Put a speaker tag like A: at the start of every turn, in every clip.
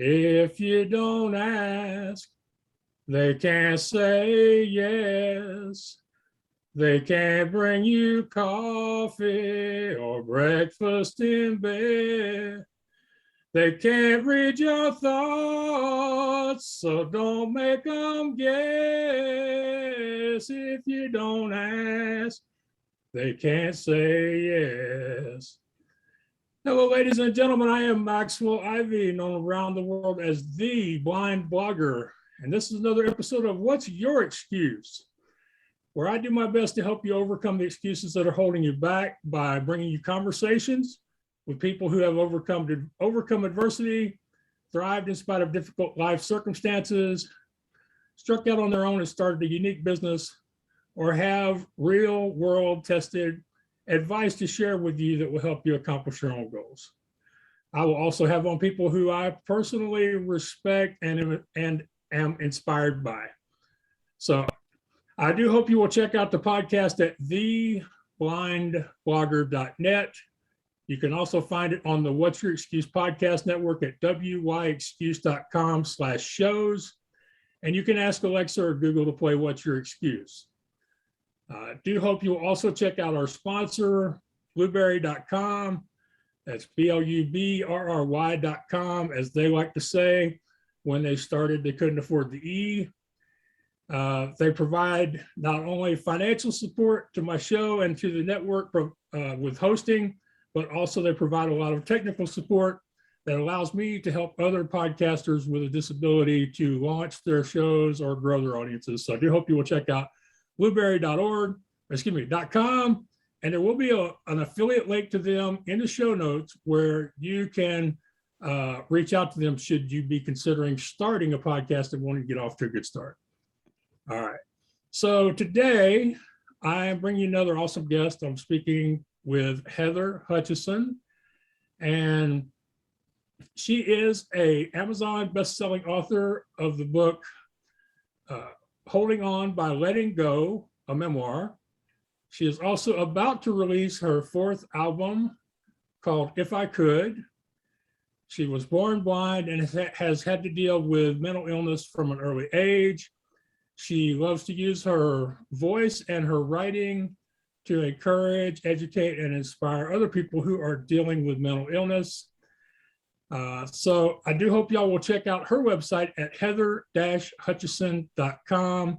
A: If you don't ask, they can't say yes. They can't bring you coffee or breakfast in bed. They can't read your thoughts, so don't make them guess. If you don't ask, they can't say yes. Hello, ladies and gentlemen. I am Maxwell Ivy, known around the world as the Blind Blogger. And this is another episode of What's Your Excuse?, where I do my best to help you overcome the excuses that are holding you back by bringing you conversations with people who have overcome adversity, thrived in spite of difficult life circumstances, struck out on their own and started a unique business, or have real world tested advice to share with you that will help you accomplish your own goals. I will also have on people who I personally respect and am inspired by. So I do hope you will check out the podcast at theblindblogger.net. You can also find it on the What's Your Excuse podcast network at wyexcuse.com/shows. And you can ask Alexa or Google to play What's Your Excuse. I do hope you'll also check out our sponsor, blubrry.com. That's BLUBRRY.com, as they like to say. When they started, they couldn't afford the E. They provide not only financial support to my show and to the network with hosting, but also they provide a lot of technical support that allows me to help other podcasters with a disability to launch their shows or grow their audiences. So I do hope you will check out blueberry.com, and there will be an affiliate link to them in the show notes where you can reach out to them should you be considering starting a podcast and wanting to get off to a good start. All right. So today I am bringing you another awesome guest. I'm speaking with Heather Hutchison, and she is an Amazon best-selling author of the book Holding On by Letting Go, a memoir. She is also about to release her fourth album called If I Could. She was born blind and has had to deal with mental illness from an early age. She loves to use her voice and her writing to encourage, educate, and inspire other people who are dealing with mental illness. So I do hope y'all will check out her website at heather-hutchison.com.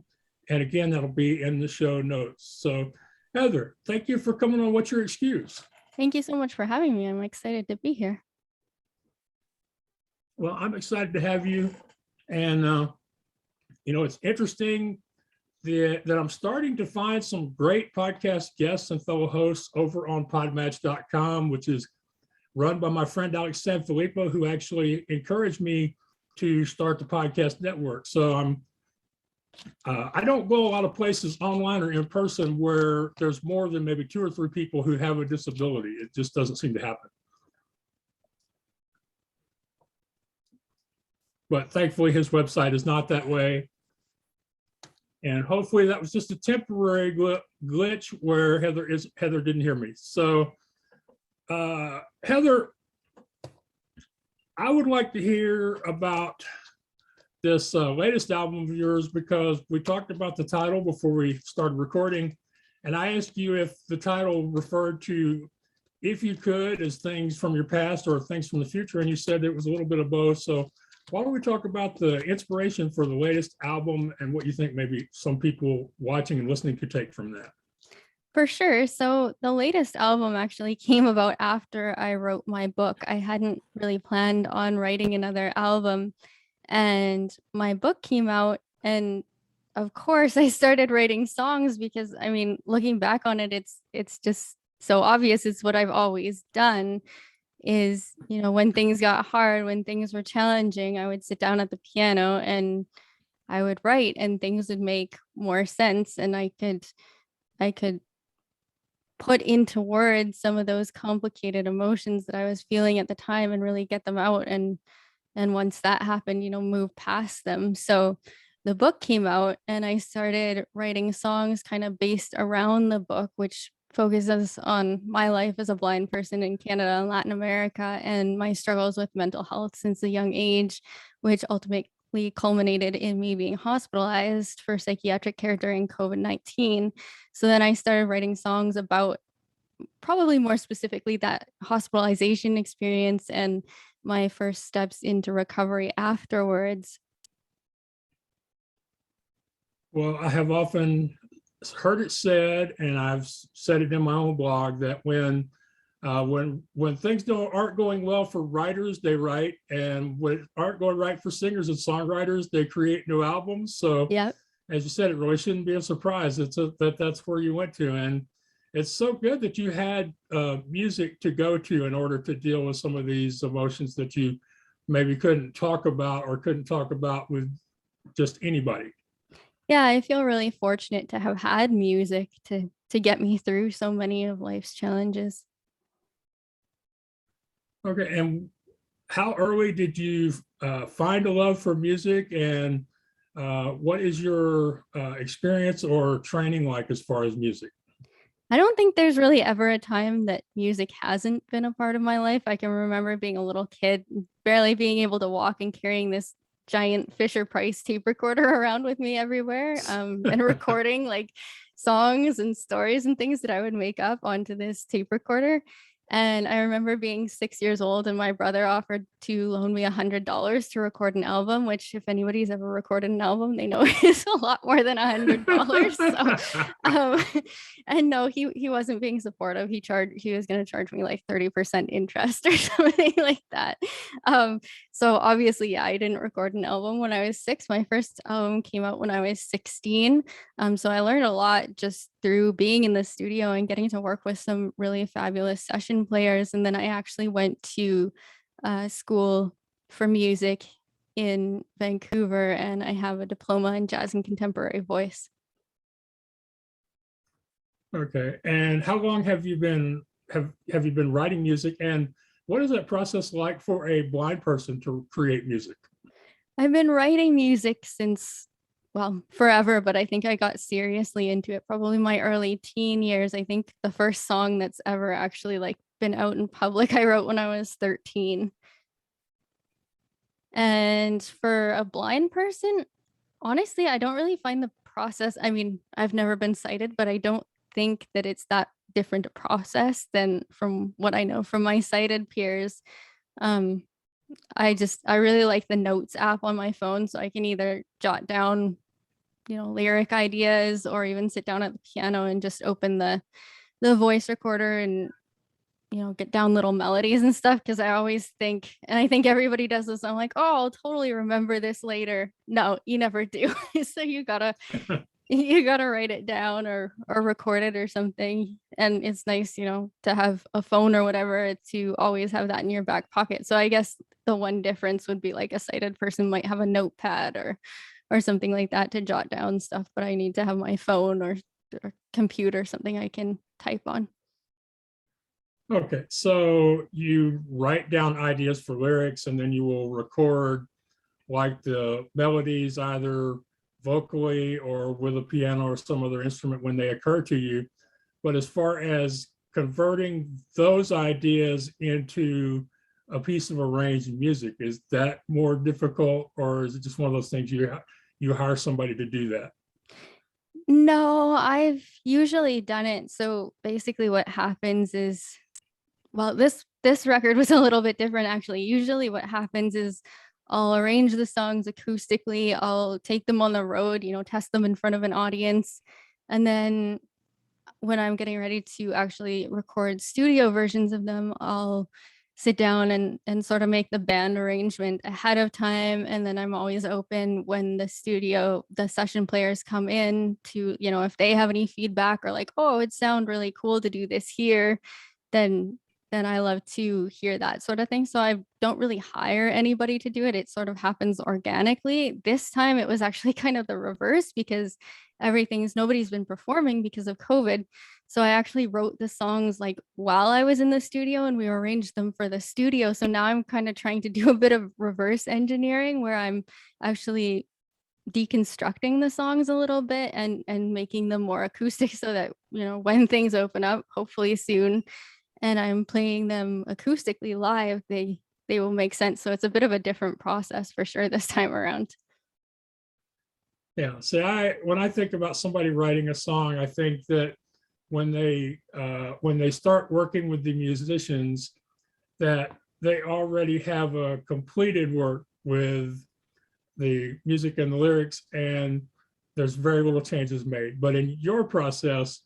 A: And again, that'll be in the show notes. So Heather, thank you for coming on What's Your Excuse?
B: Thank you so much for having me. I'm excited to be here.
A: Well, I'm excited to have you. And, it's interesting that I'm starting to find some great podcast guests and fellow hosts over on podmatch.com, which is run by my friend Alex Sanfilippo, who actually encouraged me to start the podcast network. So I don't go a lot of places online or in person where there's more than maybe 2 or 3 people who have a disability. It just doesn't seem to happen. But thankfully, his website is not that way. And hopefully that was just a temporary glitch where Heather didn't hear me. So Heather, I would like to hear about this latest album of yours, because we talked about the title before we started recording. And I asked you if the title referred to If You Could as things from your past or things from the future. And you said it was a little bit of both. So why don't we talk about the inspiration for the latest album and what you think maybe some people watching and listening could take from that?
B: For sure. So the latest album actually came about after I wrote my book. I hadn't really planned on writing another album, and my book came out, and of course I started writing songs because, I mean, looking back on it, it's just so obvious. It's what I've always done. Is, when things got hard, when things were challenging, I would sit down at the piano and I would write, and things would make more sense, and I could put into words some of those complicated emotions that I was feeling at the time and really get them out. And once that happened, move past them. So the book came out and I started writing songs kind of based around the book, which focuses on my life as a blind person in Canada and Latin America and my struggles with mental health since a young age, which ultimately culminated in me being hospitalized for psychiatric care during COVID-19. So then I started writing songs about probably more specifically that hospitalization experience and my first steps into recovery afterwards.
A: Well, I have often heard it said, and I've said it in my own blog, that when things aren't going well for writers, they write, and when aren't going right for singers and songwriters, they create new albums. So,
B: Yeah.
A: as you said, it really shouldn't be a surprise that's where you went to, and it's so good that you had music to go to in order to deal with some of these emotions that you maybe couldn't talk about or couldn't talk about with just anybody.
B: Yeah, I feel really fortunate to have had music to get me through so many of life's challenges.
A: Okay, and how early did you find a love for music, and what is your experience or training like as far as music?
B: I don't think there's really ever a time that music hasn't been a part of my life. I can remember being a little kid, barely being able to walk and carrying this giant Fisher Price tape recorder around with me everywhere, and recording like songs and stories and things that I would make up onto this tape recorder. And I remember being 6 years old and my brother offered to loan me $100 to record an album, which if anybody's ever recorded an album, they know is a lot more than $100. So, um, and no, he wasn't being supportive. He was going to charge me like 30% interest or something like that. So obviously, yeah, I didn't record an album when I was 6. My first album came out when I was 16. So I learned a lot just through being in the studio and getting to work with some really fabulous session players. And then I actually went to school for music in Vancouver, and I have a diploma in jazz and contemporary voice.
A: Okay, and how long have you been writing music, and what is that process like for a blind person to create music?
B: I've been writing music since, well, forever, but I think I got seriously into it probably my early teen years. I think the first song that's ever actually like been out in public I wrote when I was 13. And for a blind person, honestly, I don't really find the process. I mean, I've never been sighted, but I don't think that it's that different a process than from what I know from my sighted peers. Um, I really like the notes app on my phone, so I can either jot down, lyric ideas or even sit down at the piano and just open the voice recorder and get down little melodies and stuff, because I always think, and I think everybody does this, I'm like, oh, I'll totally remember this later. No, you never do. So you gotta write it down or record it or something. And it's nice, to have a phone or whatever to always have that in your back pocket. So I guess the one difference would be like a sighted person might have a notepad or something like that to jot down stuff, but I need to have my phone or computer, something I can type on.
A: Okay, so you write down ideas for lyrics, and then you will record like the melodies either vocally or with a piano or some other instrument when they occur to you. But as far as converting those ideas into a piece of arranged music, is that more difficult, or is it just one of those things you hire somebody to do that?
B: No, I've usually done it. So basically what happens is, well, this record was a little bit different actually. Usually what happens is I'll arrange the songs acoustically, I'll take them on the road, test them in front of an audience. And then when I'm getting ready to actually record studio versions of them, I'll sit down and sort of make the band arrangement ahead of time. And then I'm always open when the session players come in to, if they have any feedback or like, oh, it sounds really cool to do this here, then I love to hear that sort of thing. So I don't really hire anybody to do it. It sort of happens organically. This time it was actually kind of the reverse because nobody's been performing because of COVID. So I actually wrote the songs like while I was in the studio and we arranged them for the studio. So now I'm kind of trying to do a bit of reverse engineering where I'm actually deconstructing the songs a little bit and making them more acoustic so that, when things open up, hopefully soon, and I'm playing them acoustically live, they will make sense. So it's a bit of a different process for sure this time around.
A: Yeah. See, when I think about somebody writing a song, I think that when they start working with the musicians, that they already have a completed work with the music and the lyrics, and there's very little changes made. But in your process,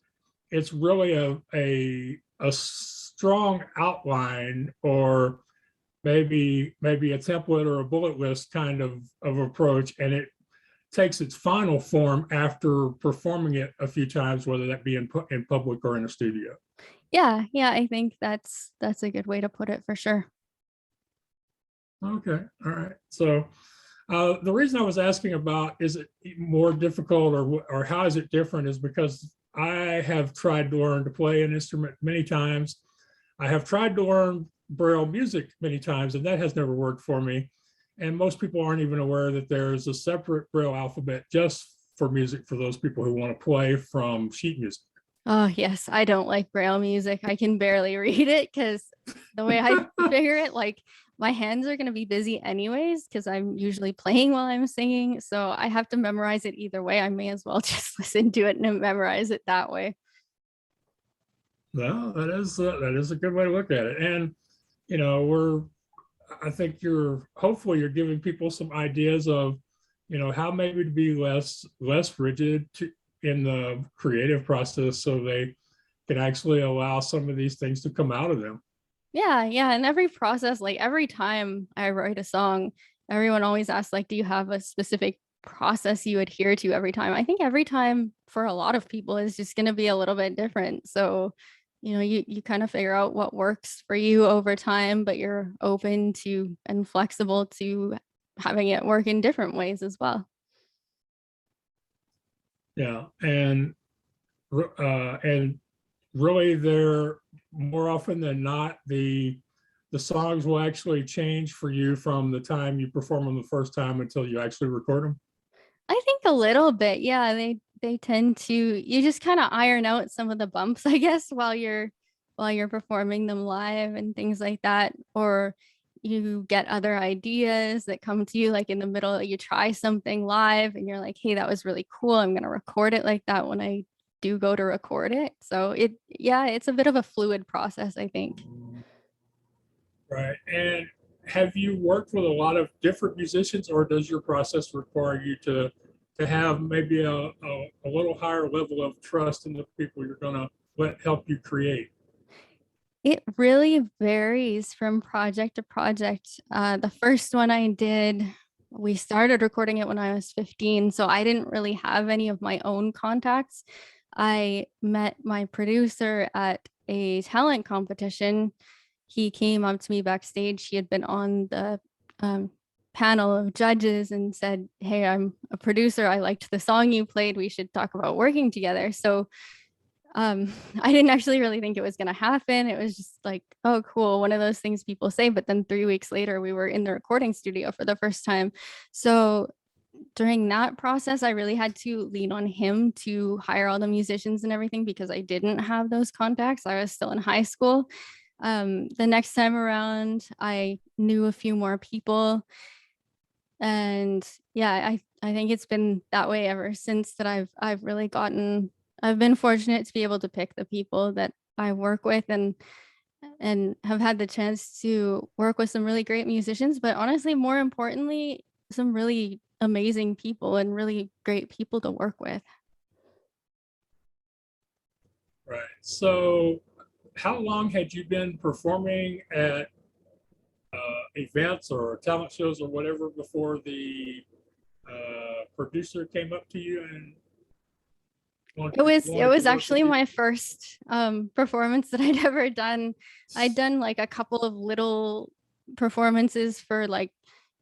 A: it's really a strong outline, or maybe a template or a bullet list kind of approach, and it takes its final form after performing it a few times, whether that be in public or in a studio.
B: Yeah, I think that's a good way to put it for sure.
A: Okay, all right. So the reason I was asking about is it more difficult, or how is it different, is because I have tried to learn to play an instrument many times. I have tried to learn Braille music many times, and that has never worked for me. And most people aren't even aware that there's a separate Braille alphabet just for music, for those people who want to play from sheet music.
B: Oh, yes, I don't like Braille music. I can barely read it because the way I figure it, like my hands are going to be busy anyways because I'm usually playing while I'm singing. So I have to memorize it either way. I may as well just listen to it and memorize it that way.
A: Well, that is a good way to look at it. And I think hopefully you're giving people some ideas of, how maybe to be less rigid in the creative process, so they can actually allow some of these things to come out of them.
B: Yeah. And every process, like every time I write a song, everyone always asks, like, do you have a specific process you adhere to every time? I think every time for a lot of people is just going to be a little bit different. So, you kind of figure out what works for you over time, but you're open to and flexible to having it work in different ways as well.
A: Yeah. And really, they're more often than not, the songs will actually change for you from the time you perform them the first time until you actually record them.
B: I think a little bit. Yeah, they tend to, you just kind of iron out some of the bumps, I guess, while you're performing them live and things like that, or you get other ideas that come to you like in the middle, you try something live and you're like, "Hey, that was really cool. I'm going to record it like that when I do go to record it." So it's a bit of a fluid process, I think.
A: Right. And have you worked with a lot of different musicians, or does your process require you to have maybe a little higher level of trust in the people you're going to let help you create?
B: It really varies from project to project. The first one I did, we started recording it when I was 15, so I didn't really have any of my own contacts. I met my producer at a talent competition. He came up to me backstage. He had been on the um, panel of judges and said, "Hey, I'm a producer. I liked the song you played. We should talk about working together." So I didn't actually really think it was going to happen. It was just like, oh, cool, one of those things people say. But then 3 weeks later, we were in the recording studio for the first time. So during that process, I really had to lean on him to hire all the musicians and everything because I didn't have those contacts. I was still in high school. The next time around, I knew a few more people. And yeah, I think it's been that way ever since, that I've been fortunate to be able to pick the people that I work with, and have had the chance to work with some really great musicians, but honestly, more importantly, some really amazing people and really great people to work with.
A: Right. So, how long had you been performing at events or talent shows or whatever before the producer came up to you and
B: It
A: wanted to
B: was
A: work with
B: actually
A: you?
B: my first performance that I'd ever done. I'd done like a couple of little performances for like,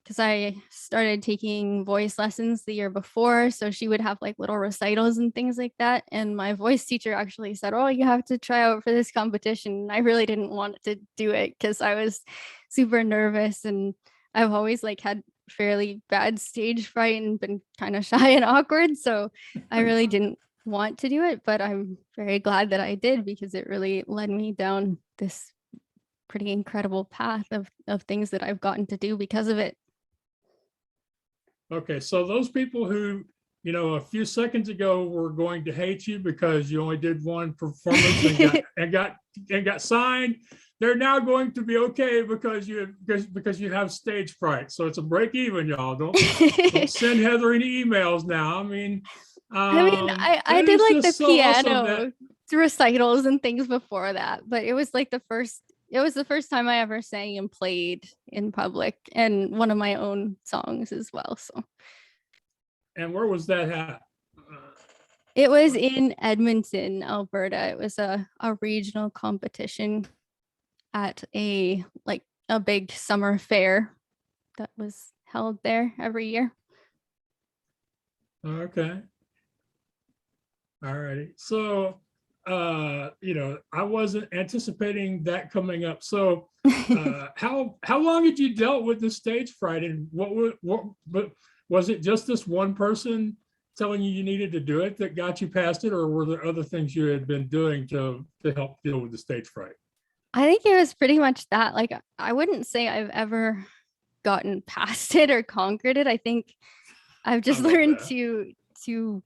B: because I started taking voice lessons the year before, so she would have like little recitals and things like that. And my voice teacher actually said, "Oh, you have to try out for this competition." And I really didn't want to do it because I was super nervous, and I've always like had fairly bad stage fright and been kind of shy and awkward. So I really didn't want to do it, but I'm very glad that I did because it really led me down this pretty incredible path of things that I've gotten to do because of it.
A: Okay, so those people who, a few seconds ago were going to hate you because you only did one performance and got signed, they're now going to be okay because you have stage fright. So it's a break even, y'all. Don't send Heather any emails now.
B: I did like the
A: so
B: piano
A: awesome
B: recitals and things before that, but it was like it was the first time I ever sang and played in public, and one of my own songs as well. So.
A: And where was that at?
B: It was in Edmonton, Alberta. It was a regional competition at a big summer fair that was held there every year.
A: Okay. All righty. So, I wasn't anticipating that coming up. So, how long had you dealt with the stage fright, and but was it just this one person telling you needed to do it that got you past it, or were there other things you had been doing to help deal with the stage fright?
B: I think it was pretty much that. Like, I wouldn't say I've ever gotten past it or conquered it. I think I've just learned to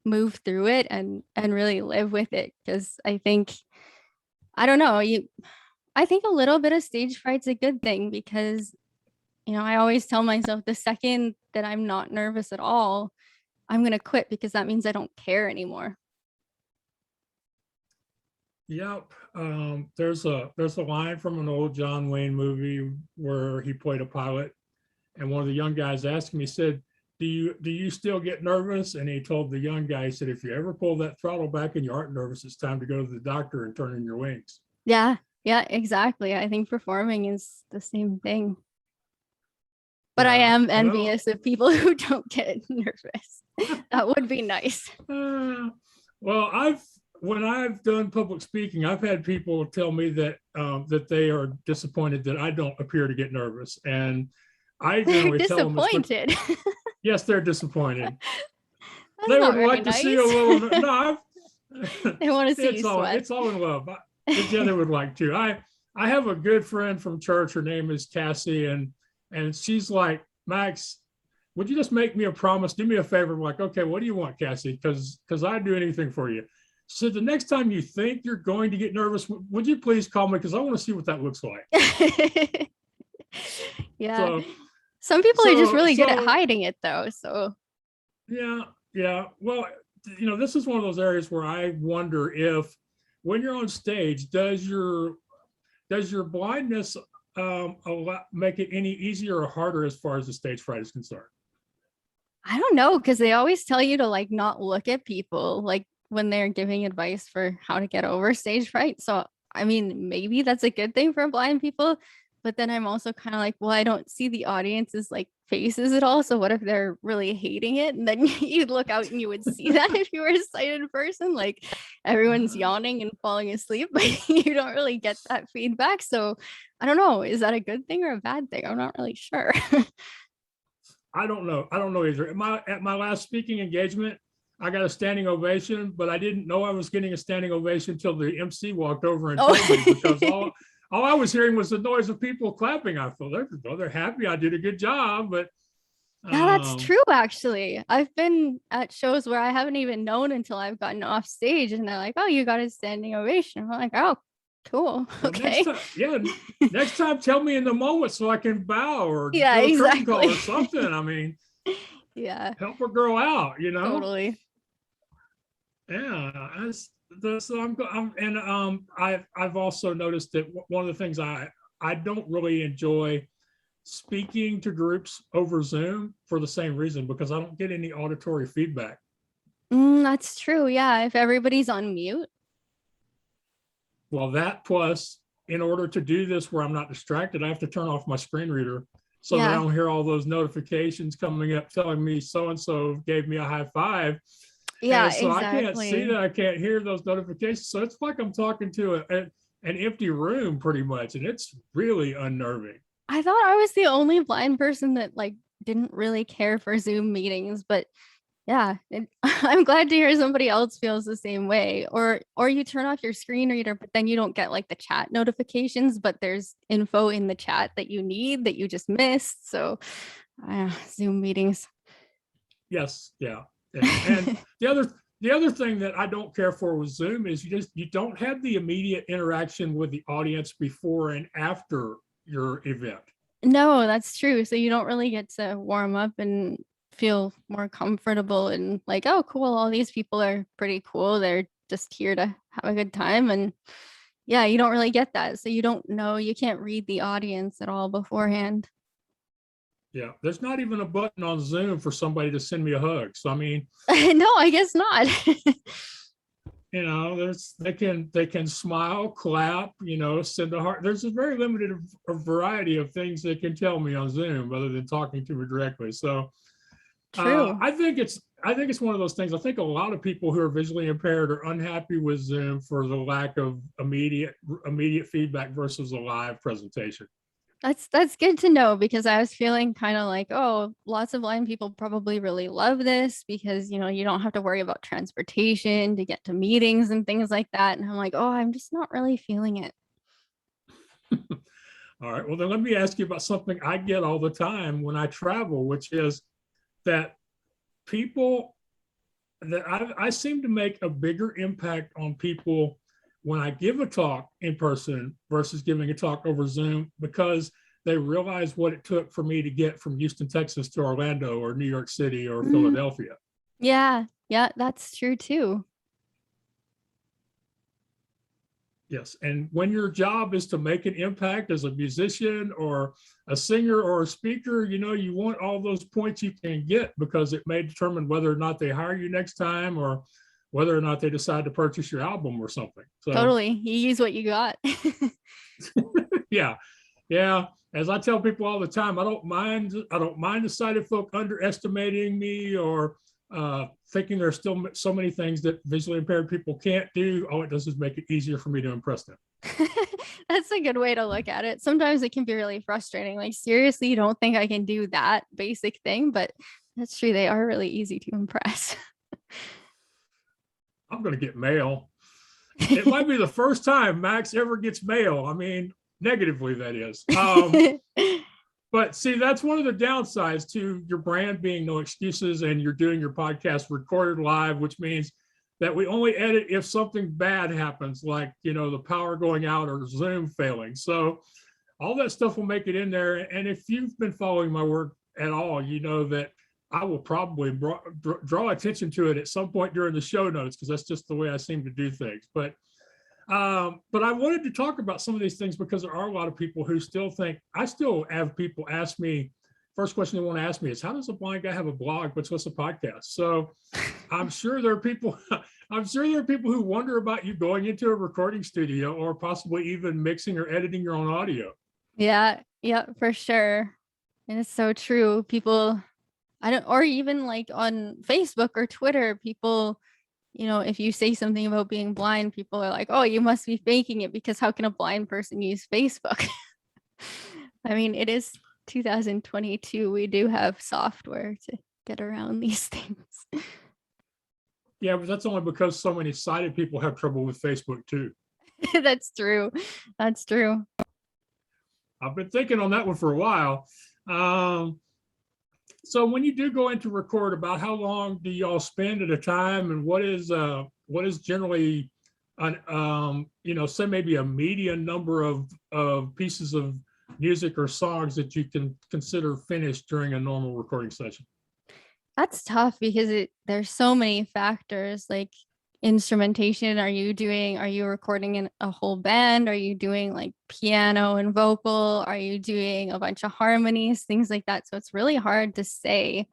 B: move through it and really live with it, because I think, I don't know, I think a little bit of stage fright's a good thing, because I always tell myself the second that I'm not nervous at all, I'm going to quit, because that means I don't care anymore.
A: Yep. There's a line from an old John Wayne movie where he played a pilot, and one of the young guys asked him, he said, do you still get nervous? And he told the young guy, he said, if you ever pull that throttle back and you aren't nervous, it's time to go to the doctor and turn in your wings.
B: Yeah, exactly. I think performing is the same thing. But I am envious of people who don't get nervous. That would be nice.
A: Well, when I've done public speaking, I've had people tell me that that they are disappointed that I don't appear to get nervous, and I generally tell them
B: disappointed.
A: Yes, they're disappointed.
B: That's
A: they would like
B: nice.
A: to see a little. No,
B: they want to see you sweat.
A: It's all in love. Yeah, they would like to. I have a good friend from church. Her name is Cassie, and she's like, Max, would you just make me a promise? Do me a favor. I'm like, okay, what do you want, Cassie? Because I'd do anything for you. So the next time you think you're going to get nervous, would you please call me? Because I want to see what that looks like.
B: Yeah. So, some people are just really good at hiding it, though. So.
A: Yeah. Well, this is one of those areas where I wonder if, when you're on stage, does your blindness make it any easier or harder as far as the stage fright is concerned?
B: I don't know, because they always tell you to not look at people when they're giving advice for how to get over stage fright. So maybe that's a good thing for blind people, but then I'm also kind of well, I don't see the audience's faces at all. So what if they're really hating it? And then you'd look out and you would see that if you were a sighted person, everyone's yawning and falling asleep, but you don't really get that feedback. So I don't know, is that a good thing or a bad thing? I'm not really sure.
A: I don't know either. At my last speaking engagement, I got a standing ovation, but I didn't know I was getting a standing ovation until the MC walked over and told me, because all I was hearing was the noise of people clapping. I thought they're happy I did a good job, but
B: yeah, that's true. Actually, I've been at shows where I haven't even known until I've gotten off stage, and they're like, "Oh, you got a standing ovation." I'm like, "Oh, cool. Okay."
A: Next time, tell me in the moment so I can bow or do
B: a
A: curtain call or something.
B: Yeah,
A: help a girl out.
B: Totally.
A: Yeah, I've also noticed that one of the things I don't really enjoy speaking to groups over Zoom for the same reason, because I don't get any auditory feedback.
B: That's true. Yeah, if everybody's on mute.
A: Well, that plus, in order to do this where I'm not distracted, I have to turn off my screen reader so that I don't hear all those notifications coming up telling me so-and-so gave me a high five.
B: Yeah,
A: so
B: exactly.
A: I can't see that. I can't hear those notifications. So it's like I'm talking to an empty room pretty much. And it's really unnerving.
B: I thought I was the only blind person that didn't really care for Zoom meetings, but yeah, I'm glad to hear somebody else feels the same way. Or you turn off your screen reader, but then you don't get like the chat notifications, but there's info in the chat that you need that you just missed. So Zoom meetings.
A: Yes, yeah, yeah. And the other thing that I don't care for with Zoom is you don't have the immediate interaction with the audience before and after your event.
B: No, that's true. So you don't really get to warm up and feel more comfortable and like, oh, cool. All these people are pretty cool. They're just here to have a good time. And yeah, you don't really get that. So you don't know, you can't read the audience at all beforehand.
A: Yeah, there's not even a button on Zoom for somebody to send me a hug. So I mean,
B: No, I guess not.
A: they can smile, clap, send a heart. There's a very limited variety of things they can tell me on Zoom other than talking to me directly. So
B: True.
A: I think it's one of those things. I think a lot of people who are visually impaired are unhappy with Zoom for the lack of immediate feedback versus a live presentation.
B: That's good to know, because I was feeling kind of like, oh, lots of blind people probably really love this because, you don't have to worry about transportation to get to meetings and things like that. And I'm like, oh, I'm just not really feeling it.
A: All right. Well, then let me ask you about something I get all the time when I travel, which is that people that I seem to make a bigger impact on people when I give a talk in person versus giving a talk over Zoom, because they realize what it took for me to get from Houston, Texas to Orlando or New York City or Philadelphia.
B: Yeah, that's true too.
A: Yes. And when your job is to make an impact as a musician or a singer or a speaker, you want all those points you can get, because it may determine whether or not they hire you next time or whether or not they decide to purchase your album or something. So
B: Totally. You use what you got.
A: yeah. Yeah. As I tell people all the time, I don't mind the sighted folk underestimating me or thinking there's still so many things that visually impaired people can't do. All it does is make it easier for me to impress them.
B: That's a good way to look at it. Sometimes it can be really frustrating. Like, seriously, you don't think I can do that basic thing? But that's true. They are really easy to impress.
A: I'm going to get mail. It might be the first time Max ever gets mail. I mean, negatively, that is. But see, that's one of the downsides to your brand being No Excuses, and you're doing your podcast recorded live, which means that we only edit if something bad happens, like, the power going out or Zoom failing. So all that stuff will make it in there. And if you've been following my work at all, you know that I will probably draw attention to it at some point during the show notes, because that's just the way I seem to do things. But I wanted to talk about some of these things because there are a lot of people who still think, I still have people ask me, first question they want to ask me is, how does a blind guy have a blog? What's a podcast? So I'm sure there are people who wonder about you going into a recording studio or possibly even mixing or editing your own audio.
B: Yeah, for sure. And it's so true. People, or even like on Facebook or Twitter, people, if you say something about being blind, people are like, oh, you must be faking it, because how can a blind person use Facebook? I mean, it is 2022. We do have software to get around these things.
A: Yeah, but that's only because so many sighted people have trouble with Facebook too.
B: That's true. That's true.
A: I've been thinking on that one for a while. So when you do go into record, about how long do y'all spend at a time, and what is generally say maybe a median number of pieces of music or songs that you can consider finished during a normal recording session?
B: That's tough because there's so many factors, like instrumentation. Are you recording in a whole band? Are you doing like piano and vocal? Are you doing a bunch of harmonies, things like that? So it's really hard to say.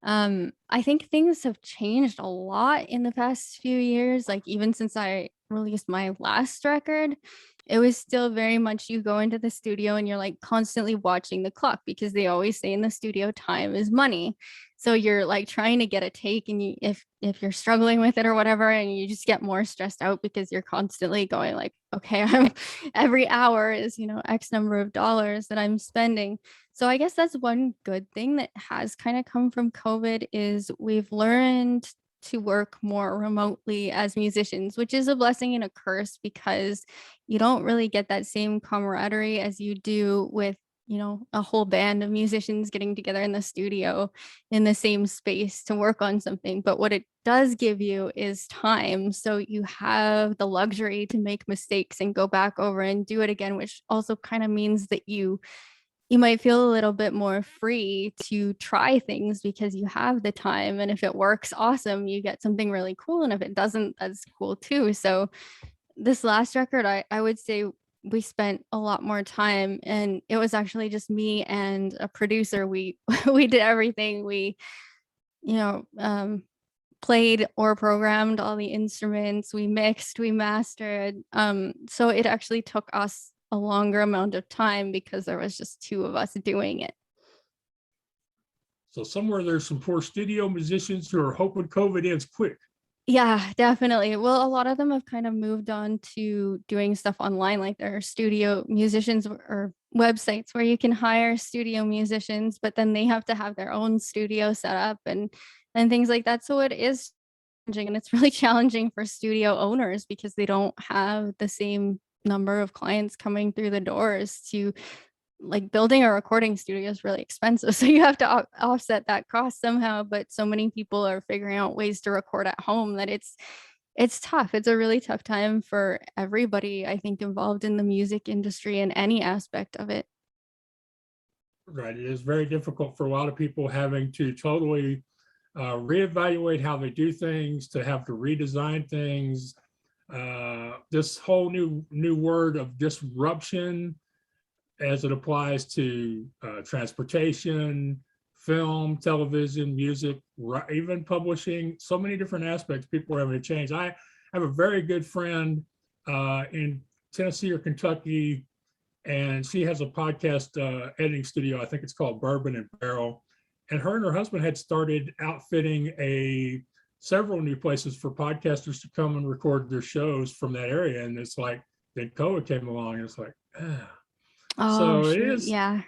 B: I think things have changed a lot in the past few years. Like, even since I released my last record, it was still very much, you go into the studio and you're like constantly watching the clock, because they always say in the studio, time is money. So you're like trying to get a take, and you, if you're struggling with it or whatever, and you just get more stressed out because you're constantly going like, okay, I'm every hour is, X number of dollars that I'm spending. So I guess that's one good thing that has kind of come from COVID is we've learned to work more remotely as musicians, which is a blessing and a curse because you don't really get that same camaraderie as you do with, a whole band of musicians getting together in the studio in the same space to work on something. But what it does give you is time. So you have the luxury to make mistakes and go back over and do it again, which also kind of means that you might feel a little bit more free to try things because you have the time. And if it works, awesome, you get something really cool. And if it doesn't, that's cool too. So this last record, I would say we spent a lot more time, and it was actually just me and a producer. We we did everything. We, you know, um, played or programmed all the instruments. We mixed, we mastered. So it actually took us a longer amount of time because there was just two of us doing it.
A: So somewhere there's some poor studio musicians who are hoping COVID ends quick.
B: Yeah, definitely. Well, a lot of them have kind of moved on to doing stuff online, like there are studio musicians or websites where you can hire studio musicians, but then they have to have their own studio set up and things like that. So it is challenging, and it's really challenging for studio owners because they don't have the same number of clients coming through the doors to, like, building a recording studio is really expensive. So you have to offset that cost somehow. But so many people are figuring out ways to record at home that it's tough. It's a really tough time for everybody, I think, involved in the music industry in any aspect of it.
A: Right. It is very difficult for a lot of people having to totally reevaluate how they do things, to have to redesign things. This whole new word of disruption as it applies to transportation, film, television, music, even publishing, so many different aspects people are having to change. I have a very good friend in Tennessee or Kentucky, and she has a podcast editing studio. I think it's called Bourbon and Barrel. And her husband had started outfitting several new places for podcasters to come and record their shows from that area. And it's like, then COVID came along, and it's like, ah.
B: Oh,
A: So
B: shoot. Yeah.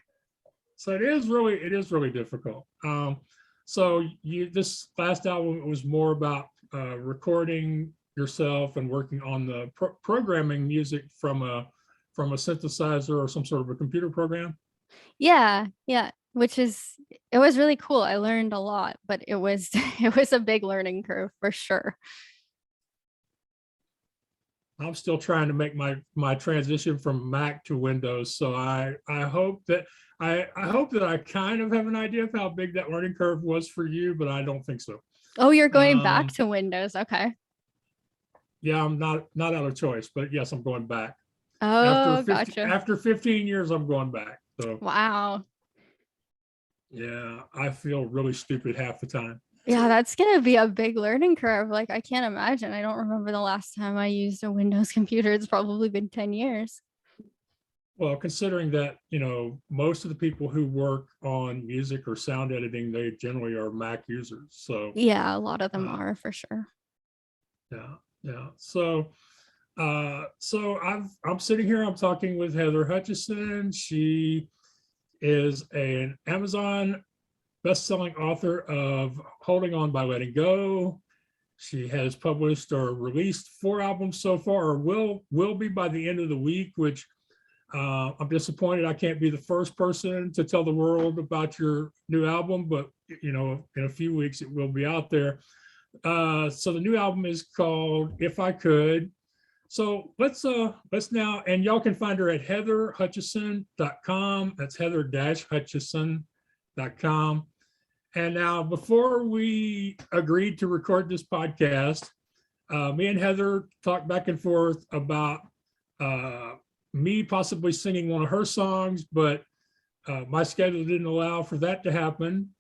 A: it is really difficult. So this last album was more about recording yourself and working on the programming music from a synthesizer or some sort of a computer program.
B: Yeah. Yeah. It was really cool. I learned a lot, but it was it was a big learning curve for sure.
A: I'm still trying to make my transition from Mac to Windows. So I hope that I hope that I kind of have an idea of how big that learning curve was for you, but I don't think so.
B: Oh, you're going back to Windows. Okay.
A: Yeah, I'm not out of choice, but yes, I'm going back.
B: Oh, gotcha.
A: After 15 years, I'm going back. So
B: Wow.
A: yeah, I feel really stupid half the time.
B: Yeah, that's gonna be a big learning curve. Like, I can't imagine. I don't remember the last time I used a Windows computer. It's probably been 10 years.
A: Well, considering that, most of the people who work on music or sound editing, they generally are Mac users. So
B: Yeah, a lot of them are for sure.
A: yeah. So I'm sitting here, I'm talking with Heather Hutchison. She is an Amazon best-selling author of Holding On by Letting Go. She has published or released 4 albums so far, or will be by the end of the week, which I'm disappointed I can't be the first person to tell the world about your new album, but in a few weeks it will be out there. So the new album is called If I Could. So let's now, and y'all can find her at heatherhutchison.com. That's heather-hutchison.com. And now, before we agreed to record this podcast, me and Heather talked back and forth about me possibly singing one of her songs, but my schedule didn't allow for that to happen.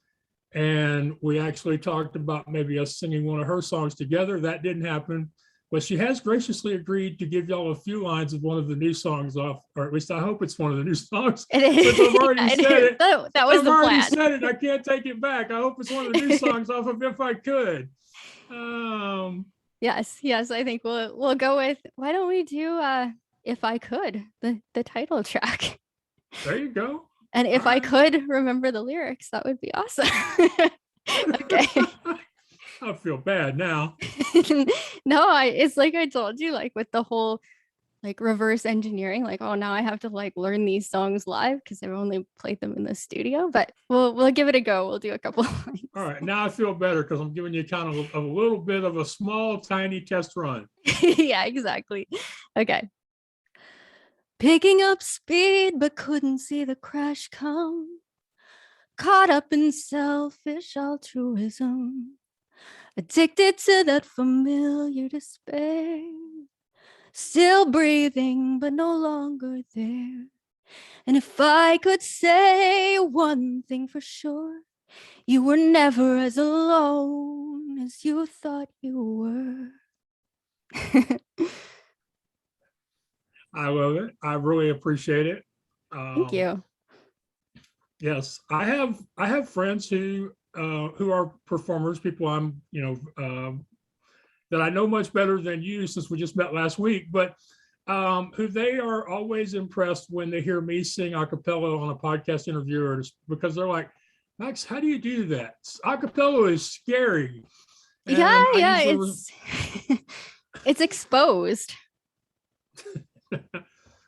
A: And we actually talked about maybe us singing one of her songs together. That didn't happen. Well, she has graciously agreed to give y'all a few lines of one of the new songs off, or at least I hope it's one of the new songs.
B: It is.
A: Since I've already said it,
B: that was
A: I've
B: the
A: already
B: plan.
A: said it. I can't take it back. I hope it's one of the new songs off of If I Could.
B: Yes, I think we'll go with, why don't we do If I Could, the title track.
A: There you go.
B: And if I could remember the lyrics, that would be awesome. Okay.
A: I feel bad now.
B: No, it's like I told you, like with the whole like reverse engineering, like, oh, now I have to like learn these songs live because I've only played them in the studio, but we'll give it a go. We'll do a couple of lines.
A: All right, now I feel better because I'm giving you kind of a little bit of a small, tiny test run.
B: Yeah, exactly. Okay. Picking up speed, but couldn't see the crash come. Caught up in selfish altruism. Addicted to that familiar despair. Still breathing, but no longer there. And if I could say one thing for sure, you were never as alone as you thought you were.
A: I love it. I really appreciate it.
B: Thank you.
A: Yes, I have friends who are performers, people I'm that I know much better than you since we just met last week, but who they are always impressed when they hear me sing a cappella on a podcast interview, because they're like, Max, how do you do that? A cappella is scary.
B: And it's exposed.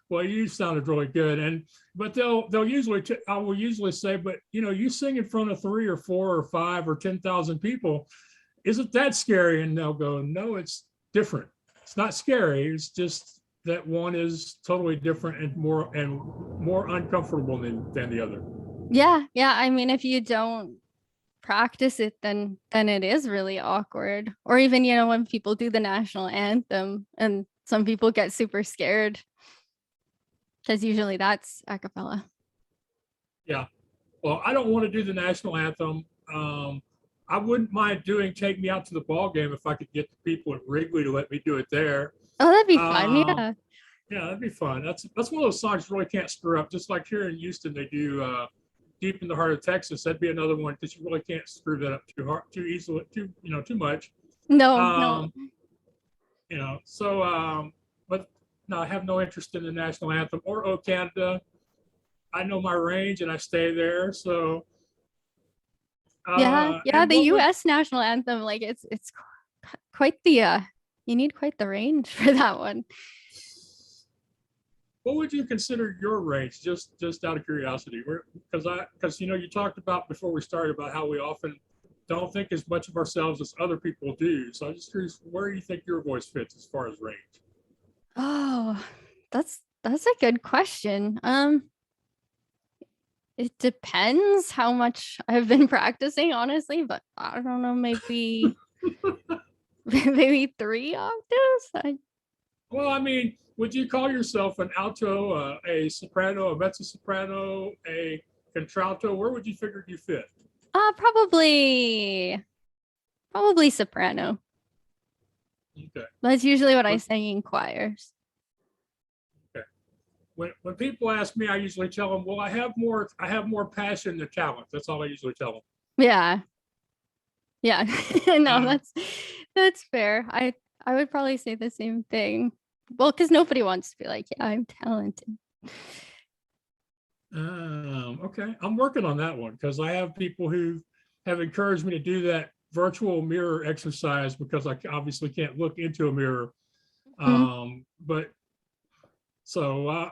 A: Well, you sounded really good, but they'll usually I will usually say, but you sing in front of 3 or 4 or 5 or 10,000 people, isn't that scary? And they'll go, no, it's different. It's not scary. It's just that one is totally different and more uncomfortable than the other.
B: Yeah. I mean, if you don't practice it, then it is really awkward. Or even when people do the national anthem, and some people get super scared because usually that's a cappella.
A: Yeah. Well, I don't want to do the national anthem. I wouldn't mind doing "Take Me Out to the Ball Game" if I could get the people at Wrigley to let me do it there.
B: Oh, that'd be fun. Yeah.
A: Yeah, that'd be fun. That's one of those songs you really can't screw up. Just like here in Houston, they do "Deep in the Heart of Texas." That'd be another one because you really can't screw that up too easily, too much.
B: No.
A: But no, I have no interest in the national anthem or "O Canada." I know my range and I stay there. So
B: the U.S. national anthem, like it's quite the you need quite the range for that one.
A: What would you consider your range, just out of curiosity? Because you talked about before we started about how we often don't think as much of ourselves as other people do. So I'm just curious, where do you think your voice fits as far as range?
B: Oh, that's a good question. It depends how much I've been practicing, honestly, but I don't know, maybe maybe 3 octaves.
A: Well, I mean, would you call yourself an alto, a soprano, a mezzo soprano, a contralto? Where would you figure you fit?
B: Probably soprano.
A: Okay.
B: That's usually what I sing in choirs.
A: Okay. When people ask me, I usually tell them, well, I have more passion than talent. That's all I usually tell them.
B: Yeah. No, that's fair. I would probably say the same thing. Well, because nobody wants to be like, yeah, I'm talented.
A: Okay, I'm working on that one because I have people who have encouraged me to do that virtual mirror exercise because I obviously can't look into a mirror. But so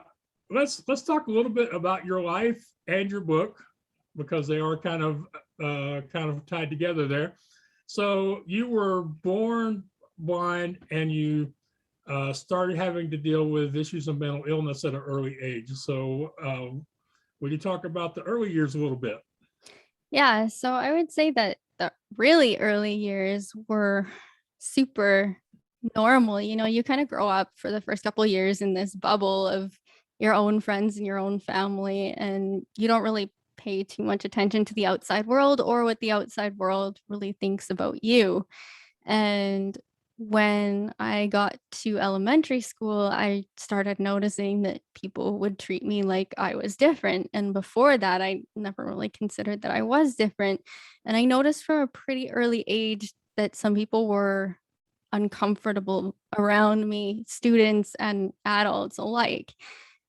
A: let's talk a little bit about your life and your book because they are kind of tied together there. So you were born blind and you started having to deal with issues of mental illness at an early age. So would you talk about the early years a little bit?
B: Yeah, so I would say that the really early years were super normal. You kind of grow up for the first couple of years in this bubble of your own friends and your own family, and you don't really pay too much attention to the outside world or what the outside world really thinks about you. And when I got to elementary school, I started noticing that people would treat me like I was different. And before that, I never really considered that I was different. And I noticed from a pretty early age that some people were uncomfortable around me, students and adults alike.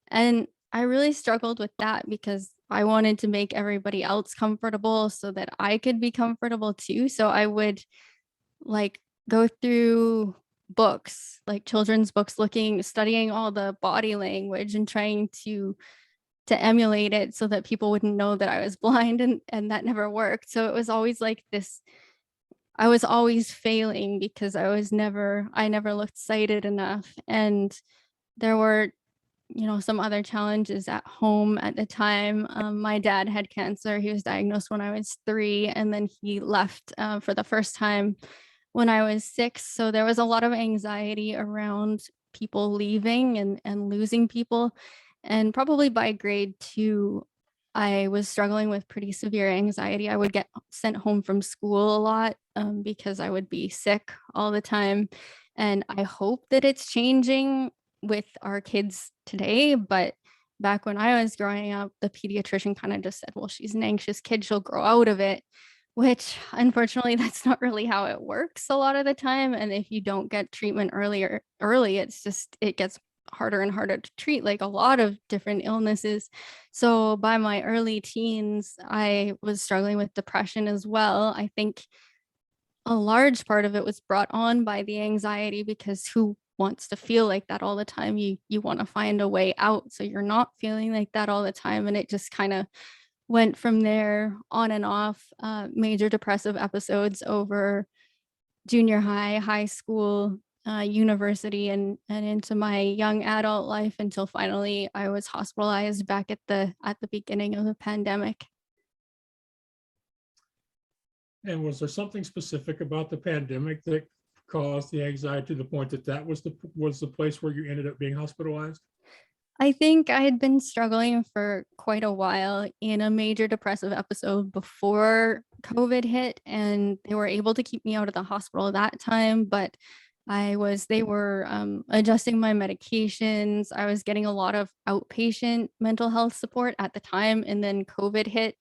B: And I really struggled with that because I wanted to make everybody else comfortable so that I could be comfortable too. So I would like go through books, like children's books, studying all the body language and trying to emulate it so that people wouldn't know that I was blind, and that never worked. So it was always like this. I was always failing because I never looked sighted enough. And there were, some other challenges at home at the time. My dad had cancer. He was diagnosed when I was 3, and then he left for the first time when I was 6. So there was a lot of anxiety around people leaving and losing people. And probably by grade 2, I was struggling with pretty severe anxiety. I would get sent home from school a lot because I would be sick all the time. And I hope that it's changing with our kids today. But back when I was growing up, the pediatrician kind of just said, well, she's an anxious kid, she'll grow out of it, which unfortunately that's not really how it works a lot of the time. And if you don't get treatment early, it gets harder and harder to treat, like a lot of different illnesses. So by my early teens, I was struggling with depression as well. I think a large part of it was brought on by the anxiety, because who wants to feel like that all the time? You want to find a way out so you're not feeling like that all the time. And it just kind of went from there on and off, major depressive episodes over junior high, high school, university, and into my young adult life, until finally I was hospitalized back at the beginning of the pandemic.
A: And was there something specific about the pandemic that caused the anxiety to the point that was the place where you ended up being hospitalized?
B: I think I had been struggling for quite a while in a major depressive episode before COVID hit, and they were able to keep me out of the hospital that time. But they were adjusting my medications. I was getting a lot of outpatient mental health support at the time, and then COVID hit.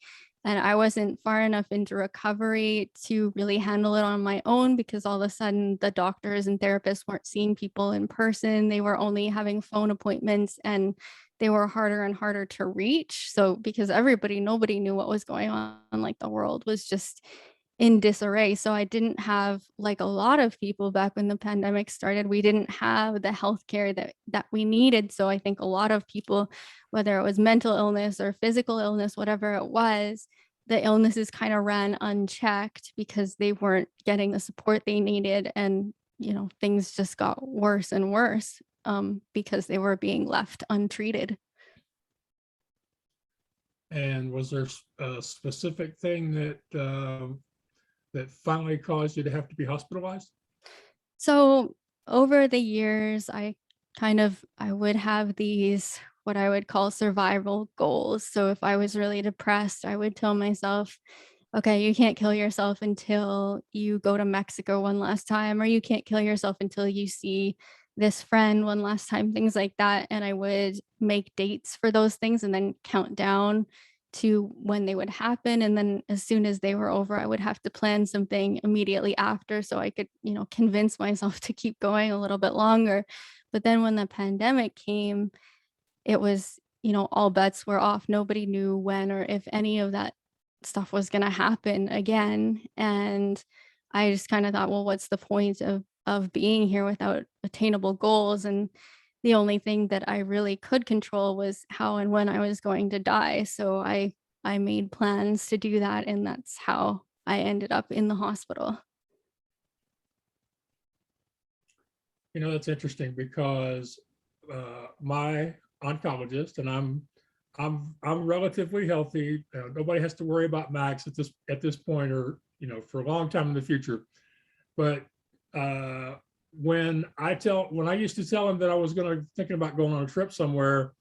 B: And I wasn't far enough into recovery to really handle it on my own, because all of a sudden the doctors and therapists weren't seeing people in person. They were only having phone appointments, and they were harder and harder to reach. So because nobody knew what was going on, like the world was just in disarray. So I didn't have, like a lot of people back when the pandemic started, we didn't have the healthcare that we needed. So I think a lot of people, whether it was mental illness or physical illness, whatever it was, the illnesses kind of ran unchecked because they weren't getting the support they needed. And, things just got worse and worse because they were being left untreated.
A: And was there a specific thing that finally caused you to have to be hospitalized?
B: So over the years, I would have these, what I would call survival goals. So if I was really depressed, I would tell myself, okay, you can't kill yourself until you go to Mexico one last time, or you can't kill yourself until you see this friend one last time, things like that. And I would make dates for those things and then count down to when they would happen. And then as soon as they were over, I would have to plan something immediately after so I could, convince myself to keep going a little bit longer. But then when the pandemic came, it was, all bets were off. Nobody knew when or if any of that stuff was going to happen again. And I just kind of thought, well, what's the point of being here without attainable goals? And the only thing that I really could control was how and when I was going to die. So I made plans to do that, and that's how I ended up in the hospital.
A: That's interesting because my oncologist, and I'm relatively healthy. Nobody has to worry about Max at this point, or for a long time in the future. But when I used to tell him that I was thinking about going on a trip somewhere,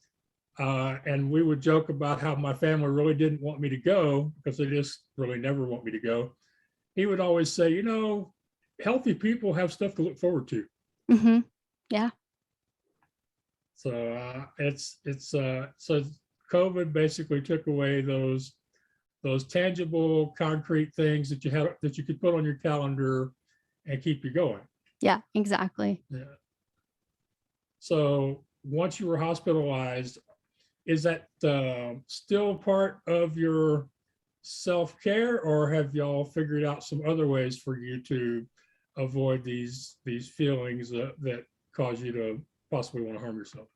A: and we would joke about how my family really didn't want me to go because they just really never want me to go. He would always say, healthy people have stuff to look forward to.
B: Hmm. Yeah.
A: So so COVID basically took away those tangible, concrete things that you could put on your calendar and keep you going.
B: Yeah, exactly.
A: Yeah. So once you were hospitalized, is that still part of your self-care, or have y'all figured out some other ways for you to avoid these feelings that cause you to possibly want to harm yourself?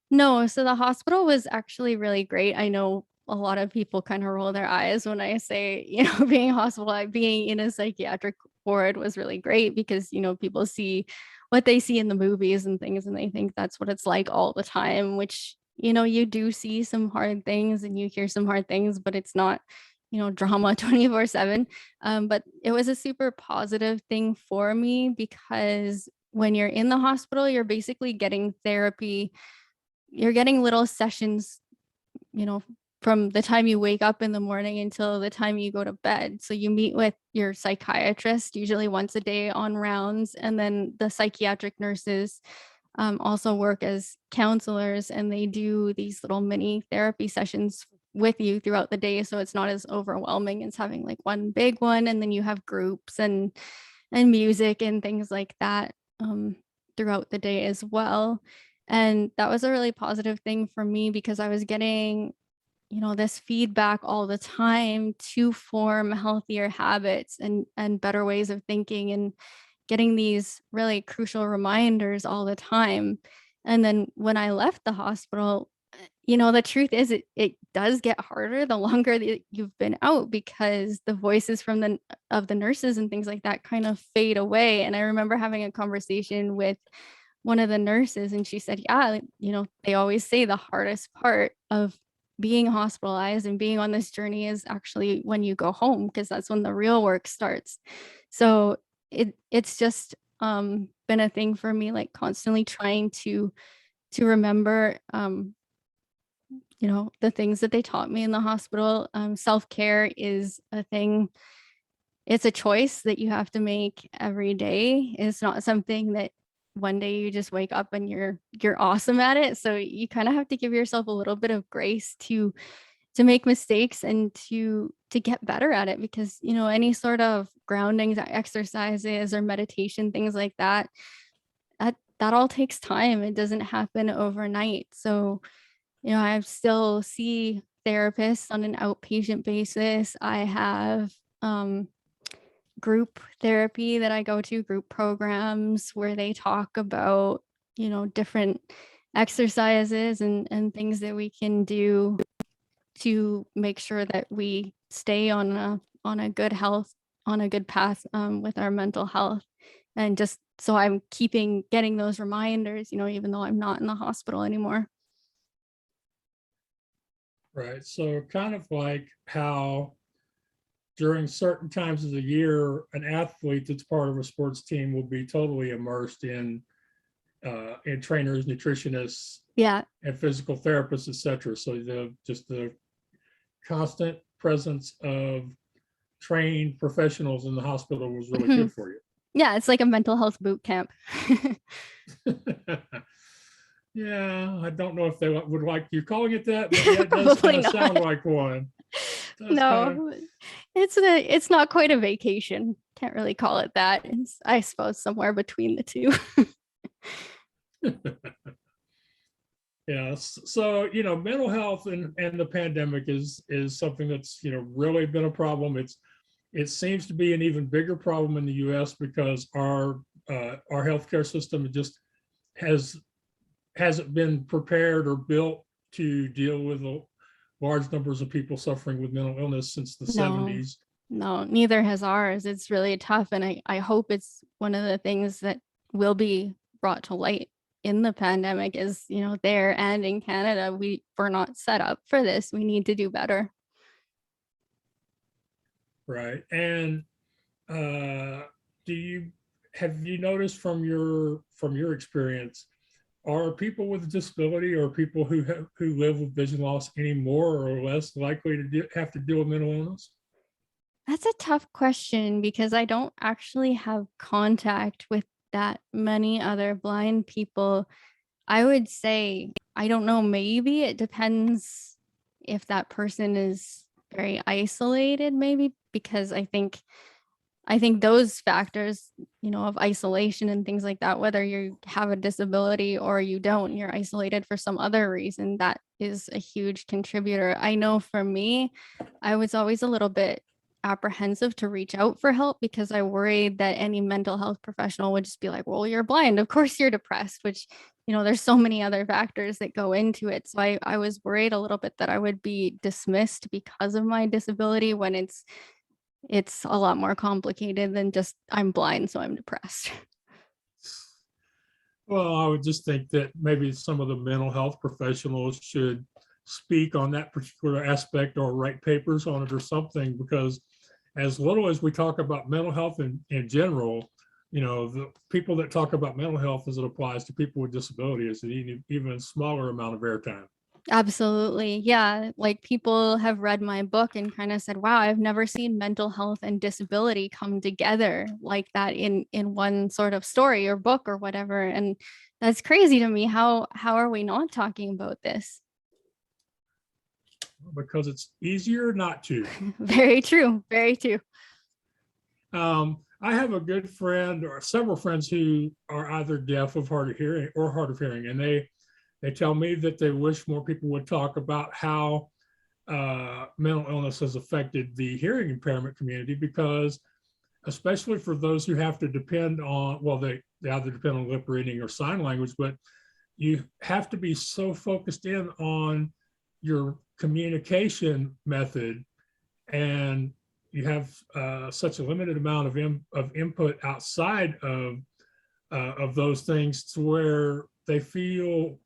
B: No, so the hospital was actually really great. I know a lot of people kind of roll their eyes when I say, being hospitalized, being in a psychiatric ward was really great because, people see what they see in the movies and things, and they think that's what it's like all the time, which, you do see some hard things and you hear some hard things, but it's not, drama 24/7. But it was a super positive thing for me because when you're in the hospital, you're basically getting therapy. You're getting little sessions, you know, from the time you wake up in the morning until the time you go to bed. So you meet with your psychiatrist usually once a day on rounds, and then the psychiatric nurses also work as counselors, and they do these little mini therapy sessions with you throughout the day. So it's not as overwhelming as having like one big one, and then you have groups and music and things like that throughout the day as well. And that was a really positive thing for me because I was getting, this feedback all the time to form healthier habits and better ways of thinking, and getting these really crucial reminders all the time. And then when I left the hospital, the truth is it does get harder the longer that you've been out, because the voices from the nurses and things like that kind of fade away. And I remember having a conversation with one of the nurses, and she said, yeah, they always say the hardest part of being hospitalized and being on this journey is actually when you go home, because that's when the real work starts. So it's just been a thing for me, like constantly trying to remember the things that they taught me in the hospital. Self-care is a thing. It's a choice that you have to make every day. It's not something that one day you just wake up and you're awesome at it. So you kind of have to give yourself a little bit of grace to make mistakes and to get better at it, because any sort of grounding exercises or meditation, things like that all takes time. It doesn't happen overnight. So I still see therapists on an outpatient basis. I have group therapy that I go to, group programs where they talk about, different exercises and things that we can do to make sure that we stay on a good health, on a good path with our mental health. And just so I'm getting those reminders, even though I'm not in the hospital anymore.
A: Right. So kind of like how during certain times of the year, an athlete that's part of a sports team will be totally immersed in trainers, nutritionists,
B: Yeah.
A: and physical therapists, etc. So the constant presence of trained professionals in the hospital was really
B: Mhm.
A: good for you.
B: Yeah, it's like a mental health boot camp.
A: Yeah, I don't know if they would like you calling it that, but yeah, it does kind
B: Probably
A: of sound
B: not.
A: like one.
B: No, it's not quite a vacation. Can't really call it that. It's, I suppose, somewhere between the two.
A: Yeah, so mental health and the pandemic is something that's really been a problem. It seems to be an even bigger problem in the U.S. because our healthcare system just hasn't been prepared or built to deal with large numbers of people suffering with mental illness since the
B: No,
A: 70s.
B: no, neither has ours. It's really tough. And I hope it's one of the things that will be brought to light in the pandemic is, there and in Canada, we're not set up for this. We need to do better.
A: Right. And uh, do you have you noticed from your experience, are people with a disability or people who live with vision loss any more or less likely to have to deal with mental illness?
B: That's a tough question because I don't actually have contact with that many other blind people. I would say, I don't know, maybe it depends if that person is very isolated, maybe, because I think those factors, of isolation and things like that, whether you have a disability or you don't, you're isolated for some other reason, that is a huge contributor. I know for me, I was always a little bit apprehensive to reach out for help because I worried that any mental health professional would just be like, well, you're blind. Of course you're depressed, which, there's so many other factors that go into it. So I was worried a little bit that I would be dismissed because of my disability when it's a lot more complicated than just I'm blind, so I'm depressed.
A: Well, I would just think that maybe some of the mental health professionals should speak on that particular aspect or write papers on it or something, because as little as we talk about mental health in general, the people that talk about mental health as it applies to people with disabilities is an even smaller amount of airtime.
B: Absolutely. Yeah. Like people have read my book and kind of said, wow, I've never seen mental health and disability come together like that in one sort of story or book or whatever. And that's crazy to me. How are we not talking about this?
A: Because it's easier not to.
B: Very true. Very true.
A: I have a good friend or several friends who are either deaf of hard of hearing or hard of hearing, and they tell me that they wish more people would talk about how mental illness has affected the hearing impairment community, because especially for those who have to depend on, well, they either depend on lip reading or sign language, but you have to be so focused in on your communication method, and you have such a limited amount of input outside of those things, to where they feel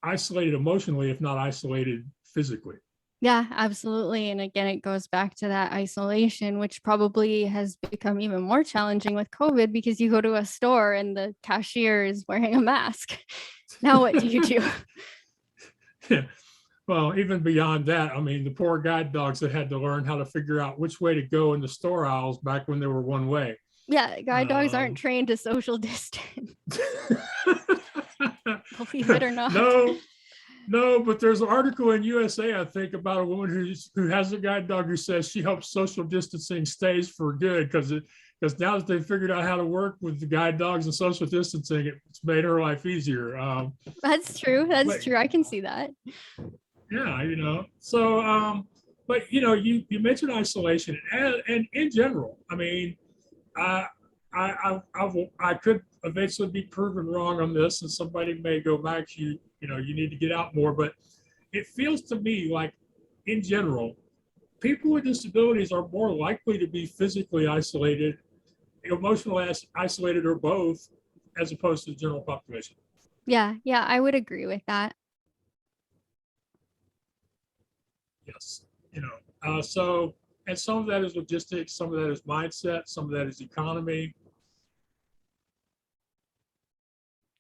A: isolated emotionally, if not isolated physically.
B: Yeah, absolutely. And again, it goes back to that isolation, which probably has become even more challenging with COVID because you go to a store and the cashier is wearing a mask. Now, what do you do?
A: Yeah. Well, even beyond that, I mean, the poor guide dogs that had to learn how to figure out which way to go in the store aisles back when they were one way.
B: Yeah, guide dogs aren't trained to social distance, believe it or not.
A: No, no, but there's an article in USA, I think, about a woman who has a guide dog who says she hopes social distancing stays for good, because now that they've figured out how to work with the guide dogs and social distancing, it's made her life easier.
B: That's true. That's
A: but
B: true. I can see that.
A: yeah, so but you mentioned isolation, and in general, I mean, I I could eventually be proven wrong on this, and somebody may go back to you. You need to get out more, but it feels to me like, in general, people with disabilities are more likely to be physically isolated, emotionally isolated, or both, as opposed to the general population.
B: Yeah, yeah, I would agree with that.
A: Yes, so, and some of that is logistics, some of that is mindset, some of that is economy.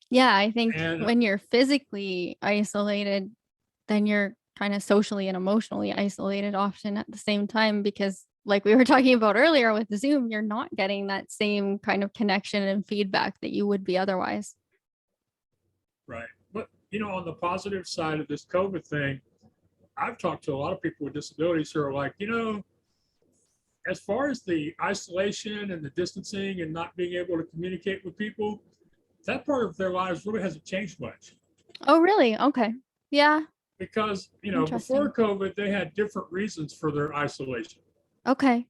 B: Yeah, I think
A: And
B: when you're physically isolated, then you're kind of socially and emotionally isolated often at the same time because like we were talking about earlier with Zoom, you're not getting that same kind of connection and feedback that you would be otherwise.
A: right, but on the positive side of this COVID thing, I've talked to a lot of people with disabilities who are like, as far as the isolation and the distancing and not being able to communicate with people, that part of their lives really hasn't changed much.
B: Oh, really? Okay. Yeah.
A: Because,
B: Interesting.
A: before COVID, they had different reasons for their isolation.
B: Okay.